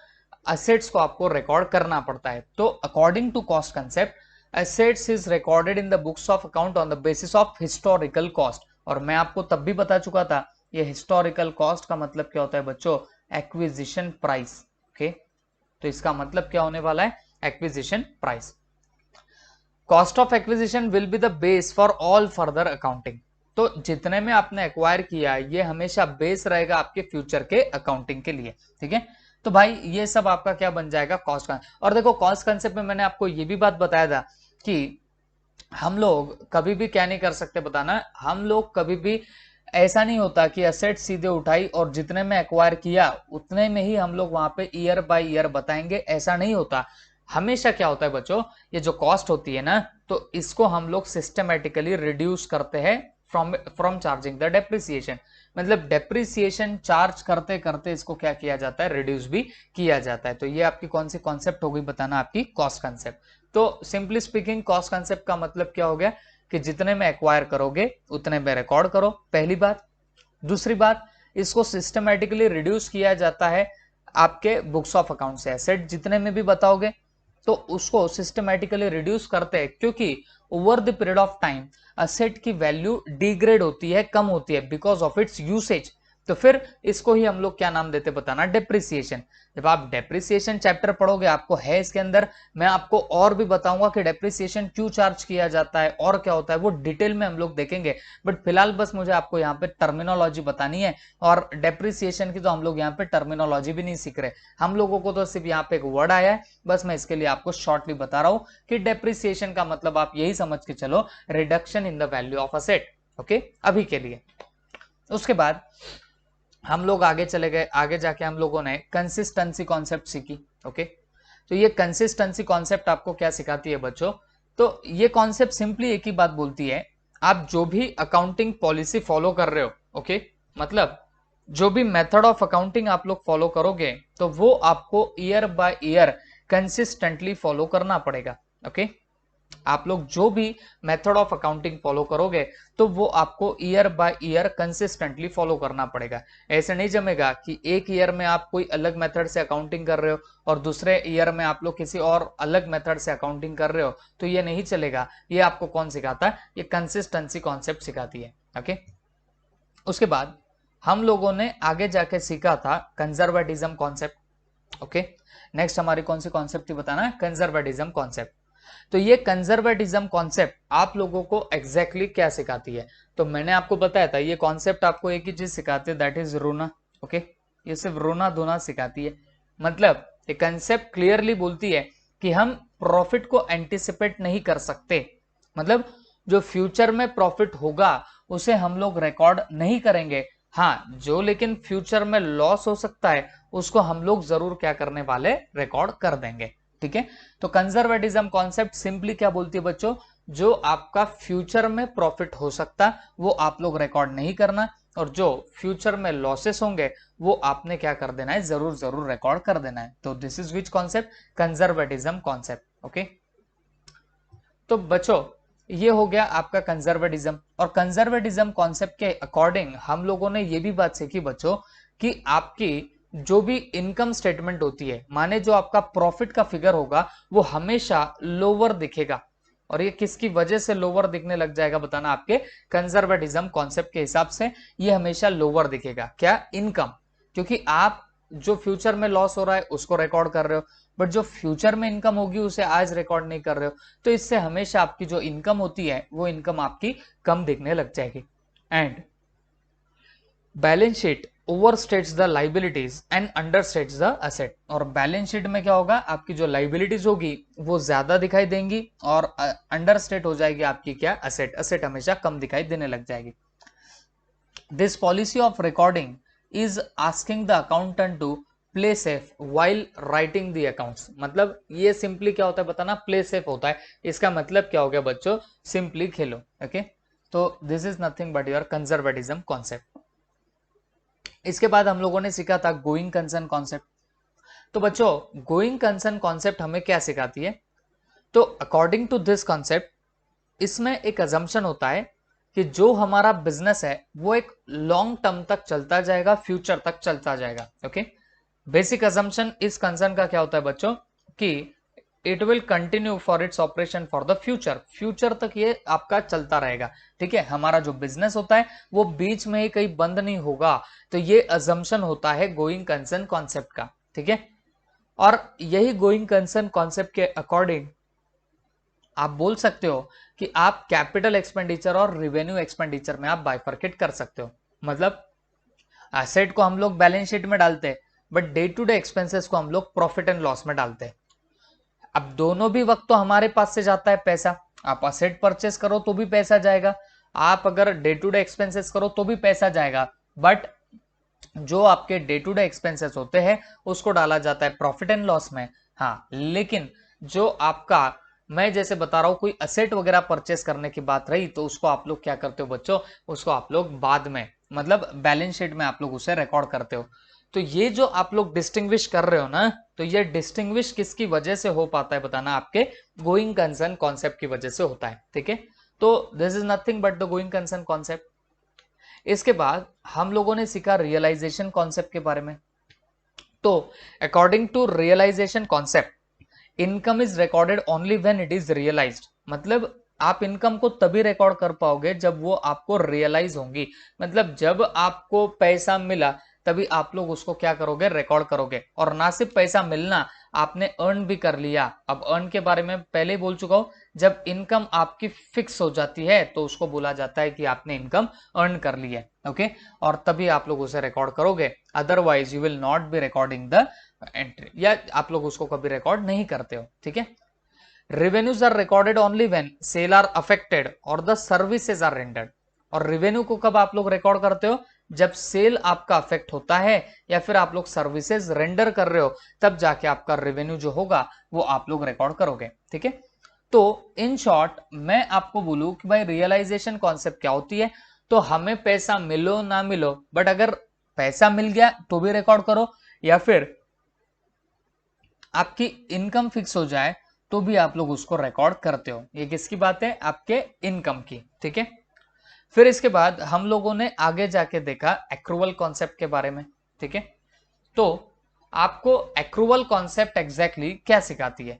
असेट्स को आपको रिकॉर्ड करना पड़ता है। तो according to cost concept assets is recorded in the books of account on the basis of historical cost। और मैं आपको तब भी बता चुका था ये हिस्टोरिकल कॉस्ट का मतलब क्या होता है बच्चों, एक्विजिशन प्राइस, ओके। तो इसका मतलब क्या होने वाला है, acquisition price. Cost of acquisition will be the base for all further accounting. तो जितने में आपने एक्वायर किया ये हमेशा बेस रहेगा आपके फ्यूचर के अकाउंटिंग के लिए, ठीक है। तो भाई ये सब आपका क्या बन जाएगा, कॉस्ट का। और देखो कॉस्ट कंसेप्ट में मैंने आपको ये भी बात बताया था कि हम लोग कभी भी क्या नहीं कर सकते बताना, हम लोग कभी भी ऐसा नहीं होता कि एसेट सीधे उठाई और जितने में एक्वायर किया उतने में ही हम लोग वहां पे ईयर बाय ईयर बताएंगे, ऐसा नहीं होता। हमेशा क्या होता है बच्चों, ये जो कॉस्ट होती है ना तो इसको हम लोग सिस्टमेटिकली रिड्यूस करते हैं फ्रॉम चार्जिंग द डेप्रिसिएशन। मतलब डेप्रिसिएशन चार्ज करते करते इसको क्या किया जाता है, रिड्यूस भी किया जाता है। तो ये आपकी कौन सी कॉन्सेप्ट हो गई बताना, आपकी कॉस्ट कंसेप्ट। तो सिंपली स्पीकिंग कॉस्ट कंसेप्ट का मतलब क्या हो गया कि जितने में एक्वायर करोगे उतने में रिकॉर्ड करो, पहली बात। दूसरी बात, इसको सिस्टमेटिकली रिड्यूस किया जाता है आपके बुक्स ऑफ अकाउंट से। एसेट जितने में भी बताओगे तो उसको सिस्टमेटिकली रिड्यूस करते हैं, क्योंकि over the period of time asset की वैल्यू डिग्रेड होती है, कम होती है बिकॉज ऑफ इट्स यूसेज। तो फिर इसको ही हम लोग क्या नाम देते बताना, डेप्रिसिएशन। जब आप डेप्रिसिएशन चैप्टर पढ़ोगे आपको है इसके अंदर, मैं आपको और भी बताऊंगा कि डेप्रिसिएशन क्यों चार्ज किया जाता है और क्या होता है, वो डिटेल में हम लोग देखेंगे। बट फिलहाल बस मुझे आपको यहाँ पे टर्मिनोलॉजी बतानी है, और डेप्रिसिएशन की तो हम लोग यहाँ पे टर्मिनोलॉजी भी नहीं सीख रहे, हम लोगों को तो सिर्फ यहाँ पे एक वर्ड आया है, बस मैं इसके लिए आपको शॉर्टली बता रहा हूं कि डेप्रिसिएशन का मतलब आप यही समझ के चलो, reduction in the value of asset. Okay, अभी के लिए। उसके बाद हम लोग आगे चले गए, आगे जाके हम लोगों ने कंसिस्टेंसी कॉन्सेप्ट सीखी। ओके, तो ये कंसिस्टेंसी कॉन्सेप्ट आपको क्या सिखाती है बच्चों, तो ये कॉन्सेप्ट सिंपली एक ही बात बोलती है, आप जो भी अकाउंटिंग पॉलिसी फॉलो कर रहे हो, ओके, मतलब जो भी मेथड ऑफ अकाउंटिंग आप लोग फॉलो करोगे तो वो आपको year by year consistently follow करना पड़ेगा। ओके, आप लोग जो भी मेथड ऑफ अकाउंटिंग फॉलो करोगे तो वो आपको year by year consistently follow करना पड़ेगा। ऐसे नहीं जमेगा कि एक ईयर में आप कोई अलग मेथड से अकाउंटिंग कर रहे हो और दूसरे ईयर में आप लोग किसी और अलग मेथड से अकाउंटिंग कर रहे हो, तो ये नहीं चलेगा। ये आपको कौन सिखाता है, ये कंसिस्टेंसी कॉन्सेप्ट सिखाती है। ओके, उसके बाद हम लोगों ने आगे जाके सीखा था कंजर्वेटिज्म कॉन्सेप्ट। ओके, नेक्स्ट हमारी कौन सी कॉन्सेप्ट थी बताना, कंजर्वेटिज्म कॉन्सेप्ट। तो ये कंजर्वेटिज्म कॉन्सेप्ट आप लोगों को एग्जैक्टली क्या सिखाती है, तो मैंने आपको बताया था ये कॉन्सेप्ट आपको एक ही चीज सिखाती है, दैट इज रोना। ओके, ये सिर्फ रोना धोना सिखाती है, मतलब ये कंसेप्ट क्लियरली बोलती है कि हम प्रॉफिट को एंटिसिपेट नहीं कर सकते, मतलब जो फ्यूचर में प्रॉफिट होगा उसे हम लोग रिकॉर्ड नहीं करेंगे। हाँ, जो लेकिन फ्यूचर में लॉस हो सकता है उसको हम लोग जरूर क्या करने वाले, रिकॉर्ड कर देंगे। ठीक है, तो कंजर्वेटिज्म कॉन्सेप्ट सिंपली क्या बोलती है बच्चों, जो आपका फ्यूचर में प्रॉफिट हो सकता वो आप लोग रिकॉर्ड नहीं करना, और जो फ्यूचर में लॉसेस होंगे वो आपने क्या कर देना है, जरूर जरूर रिकॉर्ड कर देना है। तो this is which concept, conservatism concept. Okay, तो बच्चों ये हो गया आपका कंजर्वेटिज्म, और कंजर्वेटिज्म कॉन्सेप्ट के अकॉर्डिंग हम लोगों ने ये भी बात सीखी बच्चों कि आपकी जो भी इनकम स्टेटमेंट होती है, माने जो आपका प्रॉफिट का फिगर होगा वो हमेशा लोअर दिखेगा, और ये किसकी वजह से लोअर दिखने लग जाएगा बताना, आपके कंजर्वेटिज्म कॉन्सेप्ट के हिसाब से ये हमेशा लोअर दिखेगा। क्या, इनकम, क्योंकि आप जो फ्यूचर में लॉस हो रहा है उसको रिकॉर्ड कर रहे हो, बट जो फ्यूचर में इनकम होगी उसे आज रिकॉर्ड नहीं कर रहे हो, तो इससे हमेशा आपकी जो इनकम होती है वो इनकम आपकी कम दिखने लग जाएगी। And balance sheet overstates the liabilities and understates the asset, और बैलेंस शीट में क्या होगा, आपकी जो लाइबिलिटीज होगी वो ज्यादा दिखाई देंगी और अंडरस्टेट हो जाएगी आपकी क्या, असेट, असेट हमेशा कम दिखाई देने लग जाएगी। This policy of recording is asking the accountant to play safe while writing the accounts, मतलब ये सिंपली क्या होता है बताना, प्ले सेफ होता है, इसका मतलब क्या हो गया बच्चों, सिंपली खेलो। ओके, तो this is nothing but your conservatism concept. इसके बाद हम लोगों ने सीखा था गोइंग कंसर्न कॉन्सेप्ट। तो बच्चों गोइंग कंसर्न कॉन्सेप्ट हमें क्या सिखाती है, तो अकॉर्डिंग टू दिस कॉन्सेप्ट इसमें एक अजम्पशन होता है कि जो हमारा बिजनेस है वो एक लॉन्ग टर्म तक चलता जाएगा, फ्यूचर तक चलता जाएगा। ओके, बेसिक अजम्पशन इस कंसर्न का क्या होता है बच्चों कि it will continue for its operation for the future, future तक ये आपका चलता रहेगा। ठीक है, हमारा जो बिजनेस होता है वो बीच में ही कहीं बंद नहीं होगा, तो ये अजम्पशन होता है गोइंग कंसर्न कॉन्सेप्ट का। ठीक है, और यही गोइंग कंसर्न कॉन्सेप्ट के अकॉर्डिंग आप बोल सकते हो कि आप कैपिटल एक्सपेंडिचर और रिवेन्यू एक्सपेंडिचर में आप बाइफरकेट कर सकते हो, मतलब एसेट को हम लोग बैलेंस शीट में डालते हैं but day to day expenses को हम लोग प्रॉफिट एंड लॉस में डालते हैं। अब दोनों भी वक्त तो हमारे पास से जाता है पैसा, आप असेट परचेस करो तो भी पैसा जाएगा, आप अगर डे टू डे एक्सपेंसेस करो तो भी पैसा जाएगा, बट जो आपके डे टू डे एक्सपेंसेस होते हैं उसको डाला जाता है प्रॉफिट एंड लॉस में। हाँ, लेकिन जो आपका, मैं जैसे बता रहा हूं कोई असेट वगैरह परचेस करने की बात रही तो उसको आप लोग क्या करते हो बच्चों, उसको आप लोग बाद में, मतलब बैलेंस शीट में आप लोग उसे रिकॉर्ड करते हो। तो ये जो आप लोग डिस्टिंग्विश कर रहे हो ना, तो ये डिस्टिंग्विश किसकी वजह से हो पाता है बताना, आपके गोइंग कंसर्न कॉन्सेप्ट की वजह से होता है। ठीक है, तो this is nothing but the going concern concept. इसके बाद हम लोगों ने सीखा रियलाइजेशन कॉन्सेप्ट के बारे में। तो according to realization concept income is recorded only when it is realized, मतलब आप इनकम को तभी रिकॉर्ड कर पाओगे जब वो आपको रियलाइज होंगी, मतलब जब आपको पैसा मिला तभी आप लोग उसको क्या करोगे, रिकॉर्ड करोगे। और ना सिर्फ पैसा मिलना, आपने अर्न भी कर लिया। अब अर्न के बारे में पहले ही बोल चुका हूं, जब इनकम आपकी फिक्स हो जाती है तो उसको बोला जाता है कि आपने इनकम अर्न कर ली है। ओके, और तभी आप लोग उसे रिकॉर्ड करोगे, otherwise you will not be recording the entry, या आप लोग उसको कभी रिकॉर्ड नहीं करते हो। ठीक है, revenues are recorded only when sale are affected or the services are rendered। और रेवेन्यू को कब आप लोग रिकॉर्ड करते हो, जब सेल आपका अफेक्ट होता है या फिर आप लोग सर्विसेज रेंडर कर रहे हो, तब जाके आपका रेवेन्यू जो होगा वो आप लोग रिकॉर्ड करोगे। ठीक है, तो इन शॉर्ट मैं आपको बोलूं कि भाई रियलाइजेशन कॉन्सेप्ट क्या होती है, तो हमें पैसा मिलो ना मिलो, बट अगर पैसा मिल गया तो भी रिकॉर्ड करो, या फिर आपकी इनकम फिक्स हो जाए तो भी आप लोग उसको रिकॉर्ड करते हो। ये किसकी बात है, आपके इनकम की। ठीक है, फिर इसके बाद हम लोगों ने आगे जाके देखा एक्रूवल कॉन्सेप्ट के बारे में। ठीक है, तो आपको एक्रूवल कॉन्सेप्ट एग्जैक्टली क्या सिखाती है,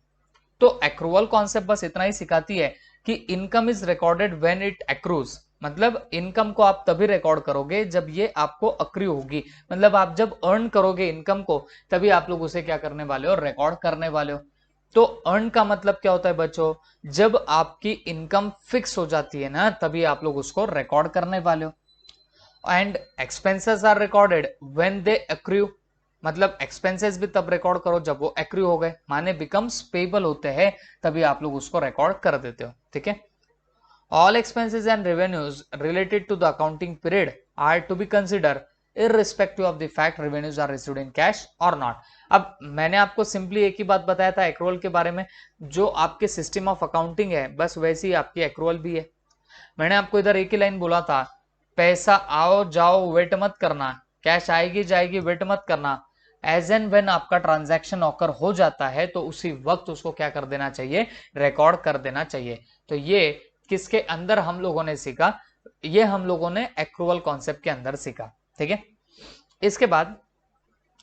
तो एक्रूवल कॉन्सेप्ट बस इतना ही सिखाती है कि income is recorded when it accrues, मतलब इनकम को आप तभी रिकॉर्ड करोगे जब ये आपको अक्रू होगी, मतलब आप जब अर्न करोगे इनकम को तभी आप लोग उसे क्या करने वाले हो, रिकॉर्ड करने वाले हो। तो अर्न का मतलब क्या होता है बच्चों, जब आपकी इनकम फिक्स हो जाती है ना तभी आप लोग उसको रिकॉर्ड करने वाले हो। And expenses are recorded when they accrue, मतलब एक्सपेंसेस भी तब रिकॉर्ड करो जब वो एक्रू हो गए, माने बिकम्स पेबल होते हैं, तभी आप लोग उसको रिकॉर्ड कर देते हो। ठीक है, all expenses and revenues related to the accounting period are to be consider irrespective of the fact revenues are received in cash or not। अब मैंने आपको सिंपली एक ही बात बताया था एक्रूवल के बारे में, जो आपके सिस्टम ऑफ अकाउंटिंग है बस वैसी आपकी एक्रूवल भी है। मैंने आपको इधर एक ही लाइन बोला था, पैसा आओ जाओ वेट मत करना, कैश आएगी जाएगी वेट मत करना, एज एंड व्हेन आपका ट्रांजैक्शन ऑकर हो जाता है तो उसी वक्त उसको क्या कर देना चाहिए, रिकॉर्ड कर देना चाहिए। तो ये किसके अंदर हम लोगों ने सीखा, ये हम लोगों ने एक्रूवल कॉन्सेप्ट के अंदर सीखा। ठीक है, इसके बाद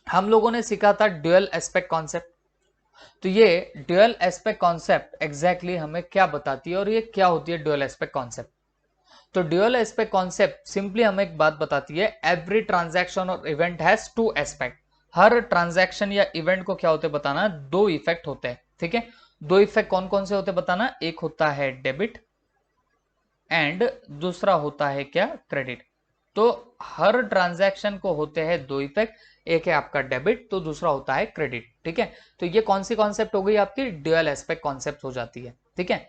हम लोगों ने सीखा था ड्यूअल एस्पेक्ट कॉन्सेप्ट। तो ये ड्यूअल एस्पेक्ट कॉन्सेप्ट एग्जैक्टली हमें क्या बताती है और ये क्या होती है ड्यूअल एस्पेक्ट कॉन्सेप्ट। तो ड्यूअल एस्पेक्ट कॉन्सेप्ट सिंपली हमें एक बात बताती है, एवरी ट्रांजैक्शन और event has to aspect. Her transaction या इवेंट को क्या होते बताना, दो इफेक्ट होते हैं। ठीक है, दो इफेक्ट कौन कौन से होते बताना, एक होता है डेबिट एंड दूसरा होता है क्या, क्रेडिट। तो हर ट्रांजैक्शन को होते हैं दो इफेक्ट, एक है आपका डेबिट तो दूसरा होता है क्रेडिट। ठीक है, तो ये कौन सी कॉन्सेप्ट हो गई आपकी, ड्यूअल एस्पेक्ट कॉन्सेप्ट हो जाती है। ठीक है,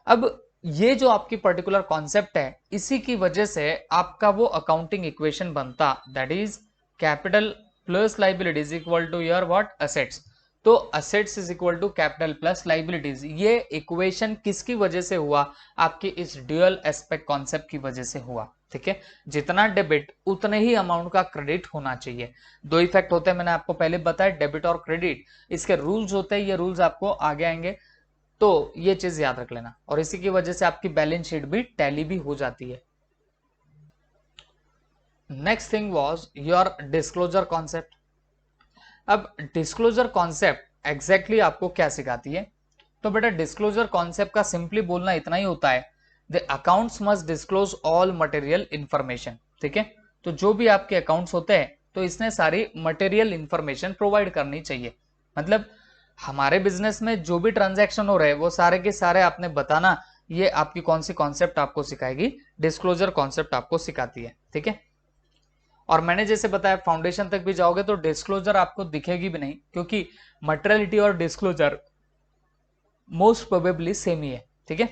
अब ये जो आपकी पर्टिकुलर कॉन्सेप्ट है इसी की वजह से आपका वो अकाउंटिंग इक्वेशन बनता, that is capital plus liabilities equal to your what, assets. तो assets is equal to capital plus liabilities, ये इक्वेशन किसकी वजह से हुआ, आपके इस ड्यूअल एस्पेक्ट कॉन्सेप्ट की वजह से हुआ। ठीक है, जितना डेबिट उतने ही अमाउंट का क्रेडिट होना चाहिए। दो इफेक्ट होते हैं, मैंने आपको पहले बताया, डेबिट और क्रेडिट। इसके रूल्स होते हैं, ये रूल्स आपको आगे आएंगे, तो ये चीज याद रख लेना, और इसी की वजह से आपकी बैलेंस शीट भी टैली भी हो जाती है। Next thing was your disclosure concept. अब डिस्क्लोजर कॉन्सेप्ट एग्जैक्टली आपको क्या सिखाती है, तो बेटा डिस्क्लोजर कॉन्सेप्ट का सिंपली बोलना इतना ही होता है, the accounts must disclose all material information. ठीक है, तो जो भी आपके अकाउंट्स होते हैं तो इसने सारी मटेरियल इंफॉर्मेशन प्रोवाइड करनी चाहिए, मतलब हमारे बिजनेस में जो भी ट्रांजैक्शन हो रहे हैं वो सारे के सारे आपने बताना। ये आपकी कौन सी कॉन्सेप्ट आपको सिखाएगी, डिस्क्लोजर कॉन्सेप्ट आपको सिखाती है। ठीक है, और मैंने जैसे बताया फाउंडेशन तक भी जाओगे तो डिस्क्लोजर आपको दिखेगी भी नहीं, क्योंकि मटेरियलिटी और डिस्क्लोजर मोस्ट प्रोबेबली सेम ही है। ठीक है,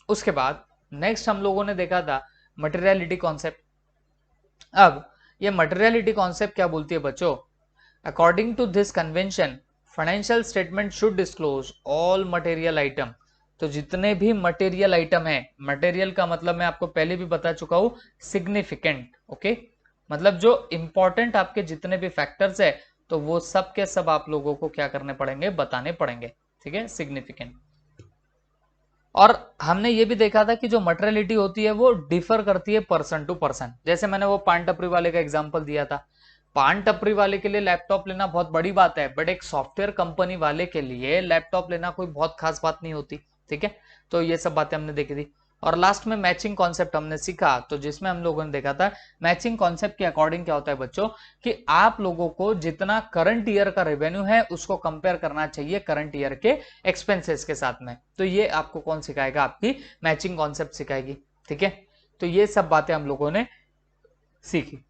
उसके बाद नेक्स्ट हम लोगों ने देखा था मटेरियलिटी कॉन्सेप्ट। अब ये मटेरियलिटी कॉन्सेप्ट क्या बोलती है बच्चों, according to this convention financial statement should disclose all material item. तो जितने भी मटेरियल आइटम है, मटेरियल का मतलब मैं आपको पहले भी बता चुका हूं, सिग्निफिकेंट। ओके, मतलब जो इंपॉर्टेंट आपके जितने भी फैक्टर्स है तो वो सब के सब आप लोगों को क्या करने पड़ेंगे, बताने पड़ेंगे। ठीक है, सिग्निफिकेंट। और हमने ये भी देखा था कि जो मटेरियलिटी होती है वो डिफर करती है पर्सन टू पर्सन। जैसे मैंने वो पान टपरी वाले का एग्जांपल दिया था, पान टपरी वाले के लिए लैपटॉप लेना बहुत बड़ी बात है, बट एक सॉफ्टवेयर कंपनी वाले के लिए लैपटॉप लेना कोई बहुत खास बात नहीं होती। ठीक है, तो ये सब बातें हमने देखी थी। और लास्ट में मैचिंग कॉन्सेप्ट हमने सीखा, तो जिसमें हम लोगों ने देखा था मैचिंग कॉन्सेप्ट के अकॉर्डिंग क्या होता है बच्चों कि आप लोगों को जितना करंट ईयर का रेवेन्यू है उसको कंपेयर करना चाहिए करंट ईयर के एक्सपेंसेस के साथ में। तो ये आपको कौन सिखाएगा, आपकी मैचिंग कॉन्सेप्ट सिखाएगी, ठीक है। तो ये सब बातें हम लोगों ने सीखी।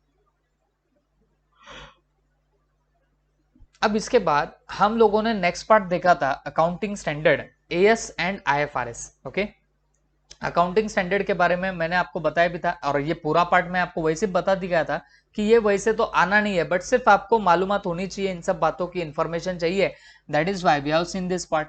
अब इसके बाद हम लोगों ने नेक्स्ट पार्ट देखा था accounting standard as and IFRS. Okay, accounting standard के बारे में मैंने आपको बताया भी था, और ये पूरा पार्ट मैं आपको वैसे बता दिया था कि ये वैसे तो आना नहीं है, बट सिर्फ आपको मालूमात होनी चाहिए, इन सब बातों की इंफॉर्मेशन चाहिए, that is why we have seen this part.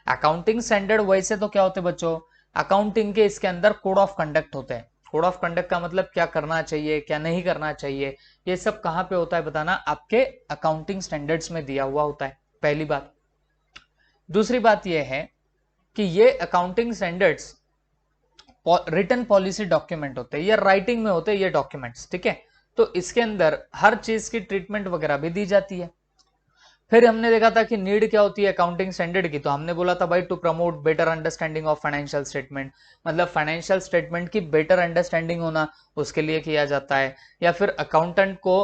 Accounting standard वैसे तो क्या होते हैं बच्चों, अकाउंटिंग के इसके अंदर कोड ऑफ कंडक्ट होते हैं। कोड ऑफ कंडक्ट का मतलब क्या करना चाहिए क्या नहीं करना चाहिए, ये सब कहां पे होता है बताना, आपके अकाउंटिंग स्टैंडर्ड्स में दिया हुआ होता है, पहली बात। दूसरी बात यह है कि ये accounting standards return policy document होते हैं, ये राइटिंग में होते हैं ये डॉक्यूमेंट्स, ठीक है। तो इसके अंदर हर चीज की ट्रीटमेंट वगैरह भी दी जाती है। फिर हमने देखा था कि नीड क्या होती है अकाउंटिंग स्टैंडर्ड की, तो हमने बोला था भाई to promote better understanding of financial statement, मतलब फाइनेंशियल स्टेटमेंट की बेटर अंडरस्टैंडिंग होना उसके लिए किया जाता है। या फिर अकाउंटेंट को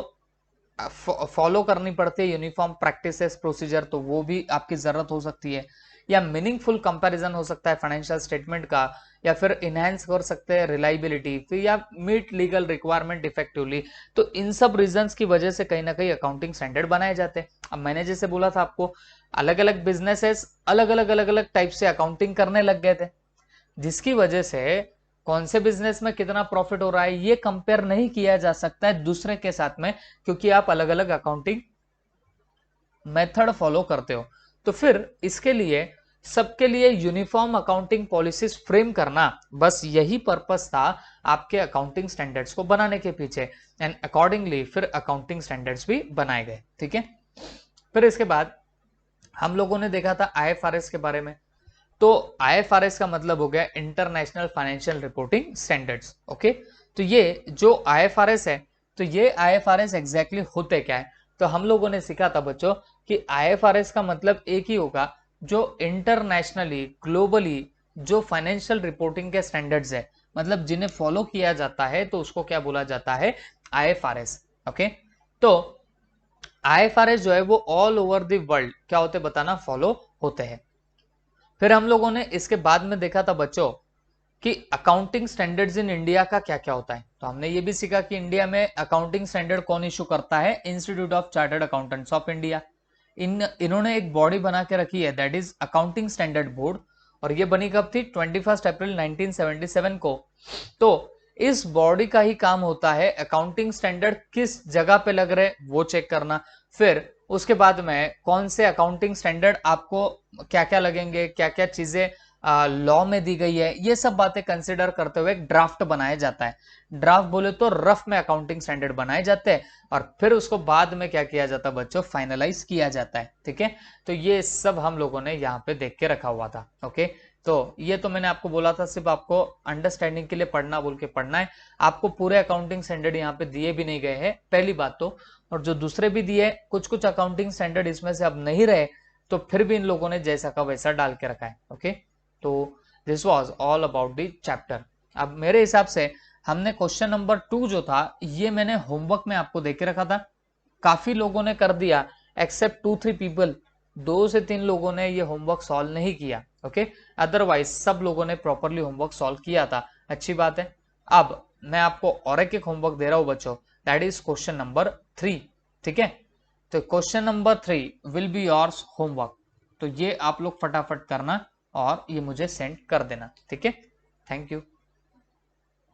फॉलो करनी पड़ती है यूनिफॉर्म प्रैक्टिसेस प्रोसीजर, तो वो भी आपकी जरूरत हो सकती है। या मीनिंगफुल कंपैरिजन हो सकता है फाइनेंशियल स्टेटमेंट का, या फिर इनहेंस कर सकते हैं रिलायबिलिटी, फिर या मीट लीगल रिक्वायरमेंट इफेक्टिवली। तो इन सब रीजंस की वजह से कहीं ना कहीं अकाउंटिंग स्टैंडर्ड बनाए जाते हैं। अब मैंने जैसे बोला था आपको, अलग अलग बिजनेसेस अलग अलग टाइप से अकाउंटिंग करने लग गए थे, जिसकी वजह से कौन से बिजनेस में कितना प्रॉफिट हो रहा है ये कंपेयर नहीं किया जा सकता है दूसरे के साथ में, क्योंकि आप अलग अलग अकाउंटिंग मेथड फॉलो करते हो। तो फिर इसके लिए सबके लिए यूनिफॉर्म अकाउंटिंग पॉलिसीज फ्रेम करना, बस यही पर्पस था आपके अकाउंटिंग स्टैंडर्ड्स को बनाने के पीछे, एंड अकॉर्डिंगली फिर अकाउंटिंग स्टैंडर्ड्स भी बनाए गए, ठीक है। फिर इसके बाद हम लोगों ने देखा था आईएफआरएस के बारे में। तो आईएफआरएस का मतलब हो गया international financial reporting standards. Okay, तो ये जो आईएफआरएस है, तो ये आईएफआरएस एग्जैक्टली होते क्या है, तो हम लोगों ने सीखा था बच्चों कि आईएफआरएस का मतलब एक ही होगा, जो इंटरनेशनली ग्लोबली जो फाइनेंशियल रिपोर्टिंग के स्टैंडर्ड्स है, मतलब जिन्हें फॉलो किया जाता है, तो उसको क्या बोला जाता है, आईएफआरएस। ओके, तो आईएफआरएस जो है वो ऑल ओवर द वर्ल्ड क्या होते बताना, फॉलो होते हैं। फिर हम लोगों ने इसके बाद में देखा था बच्चों कि अकाउंटिंग स्टैंडर्ड्स इन इंडिया का क्या क्या होता है, तो हमने ये भी सीखा कि इंडिया में अकाउंटिंग स्टैंडर्ड कौन इशू करता है, institute of chartered accountants of India. इन्होंने एक बॉडी बना के रखी है, that is accounting standard board, और ये बनी कब थी, 21 अप्रैल 1977 को। तो इस बॉडी का ही काम होता है अकाउंटिंग स्टैंडर्ड किस जगह पे लग रहे वो चेक करना, फिर उसके बाद में कौन से अकाउंटिंग स्टैंडर्ड आपको क्या क्या लगेंगे, क्या क्या चीजें लॉ में दी गई है, ये सब बातें कंसिडर करते हुए एक ड्राफ्ट बनाया जाता है। ड्राफ्ट बोले तो रफ में अकाउंटिंग स्टैंडर्ड बनाए जाते हैं, और फिर उसको बाद में क्या किया जाता है बच्चों, फाइनलाइज किया जाता है, ठीक है। तो ये सब हम लोगों ने यहाँ पे देख के रखा हुआ था। ओके, तो ये तो मैंने आपको बोला था सिर्फ आपको अंडरस्टैंडिंग के लिए पढ़ना बोल के पढ़ना है, आपको पूरे अकाउंटिंग स्टैंडर्ड यहाँ पे दिए भी नहीं गए हैं, पहली बात तो। और जो दूसरे भी दिए कुछ कुछ अकाउंटिंग स्टैंडर्ड इसमें से अब नहीं रहे, तो फिर भी इन लोगों ने जैसा का वैसा डाल के रखा है। ओके, तो this was all about the chapter. अब मेरे हिसाब से हमने क्वेश्चन नंबर 2 जो था ये मैंने होमवर्क में आपको दे के रखा था, काफी लोगों ने कर दिया एक्सेप्ट 2-3 पीपल, 2 से 3 लोगों ने ये होमवर्क सॉल्व नहीं किया। ओके, अदरवाइज सब लोगों ने प्रॉपरली होमवर्क सॉल्व किया था, अच्छी बात है। अब मैं आपको और एक होमवर्क दे रहा हूं बच्चों, दैट इज क्वेश्चन नंबर 3, ठीक है। तो question number 3 will be yours homework, तो ये आप लोग फटाफट करना और ये मुझे सेंड कर देना, ठीक है। Thank you.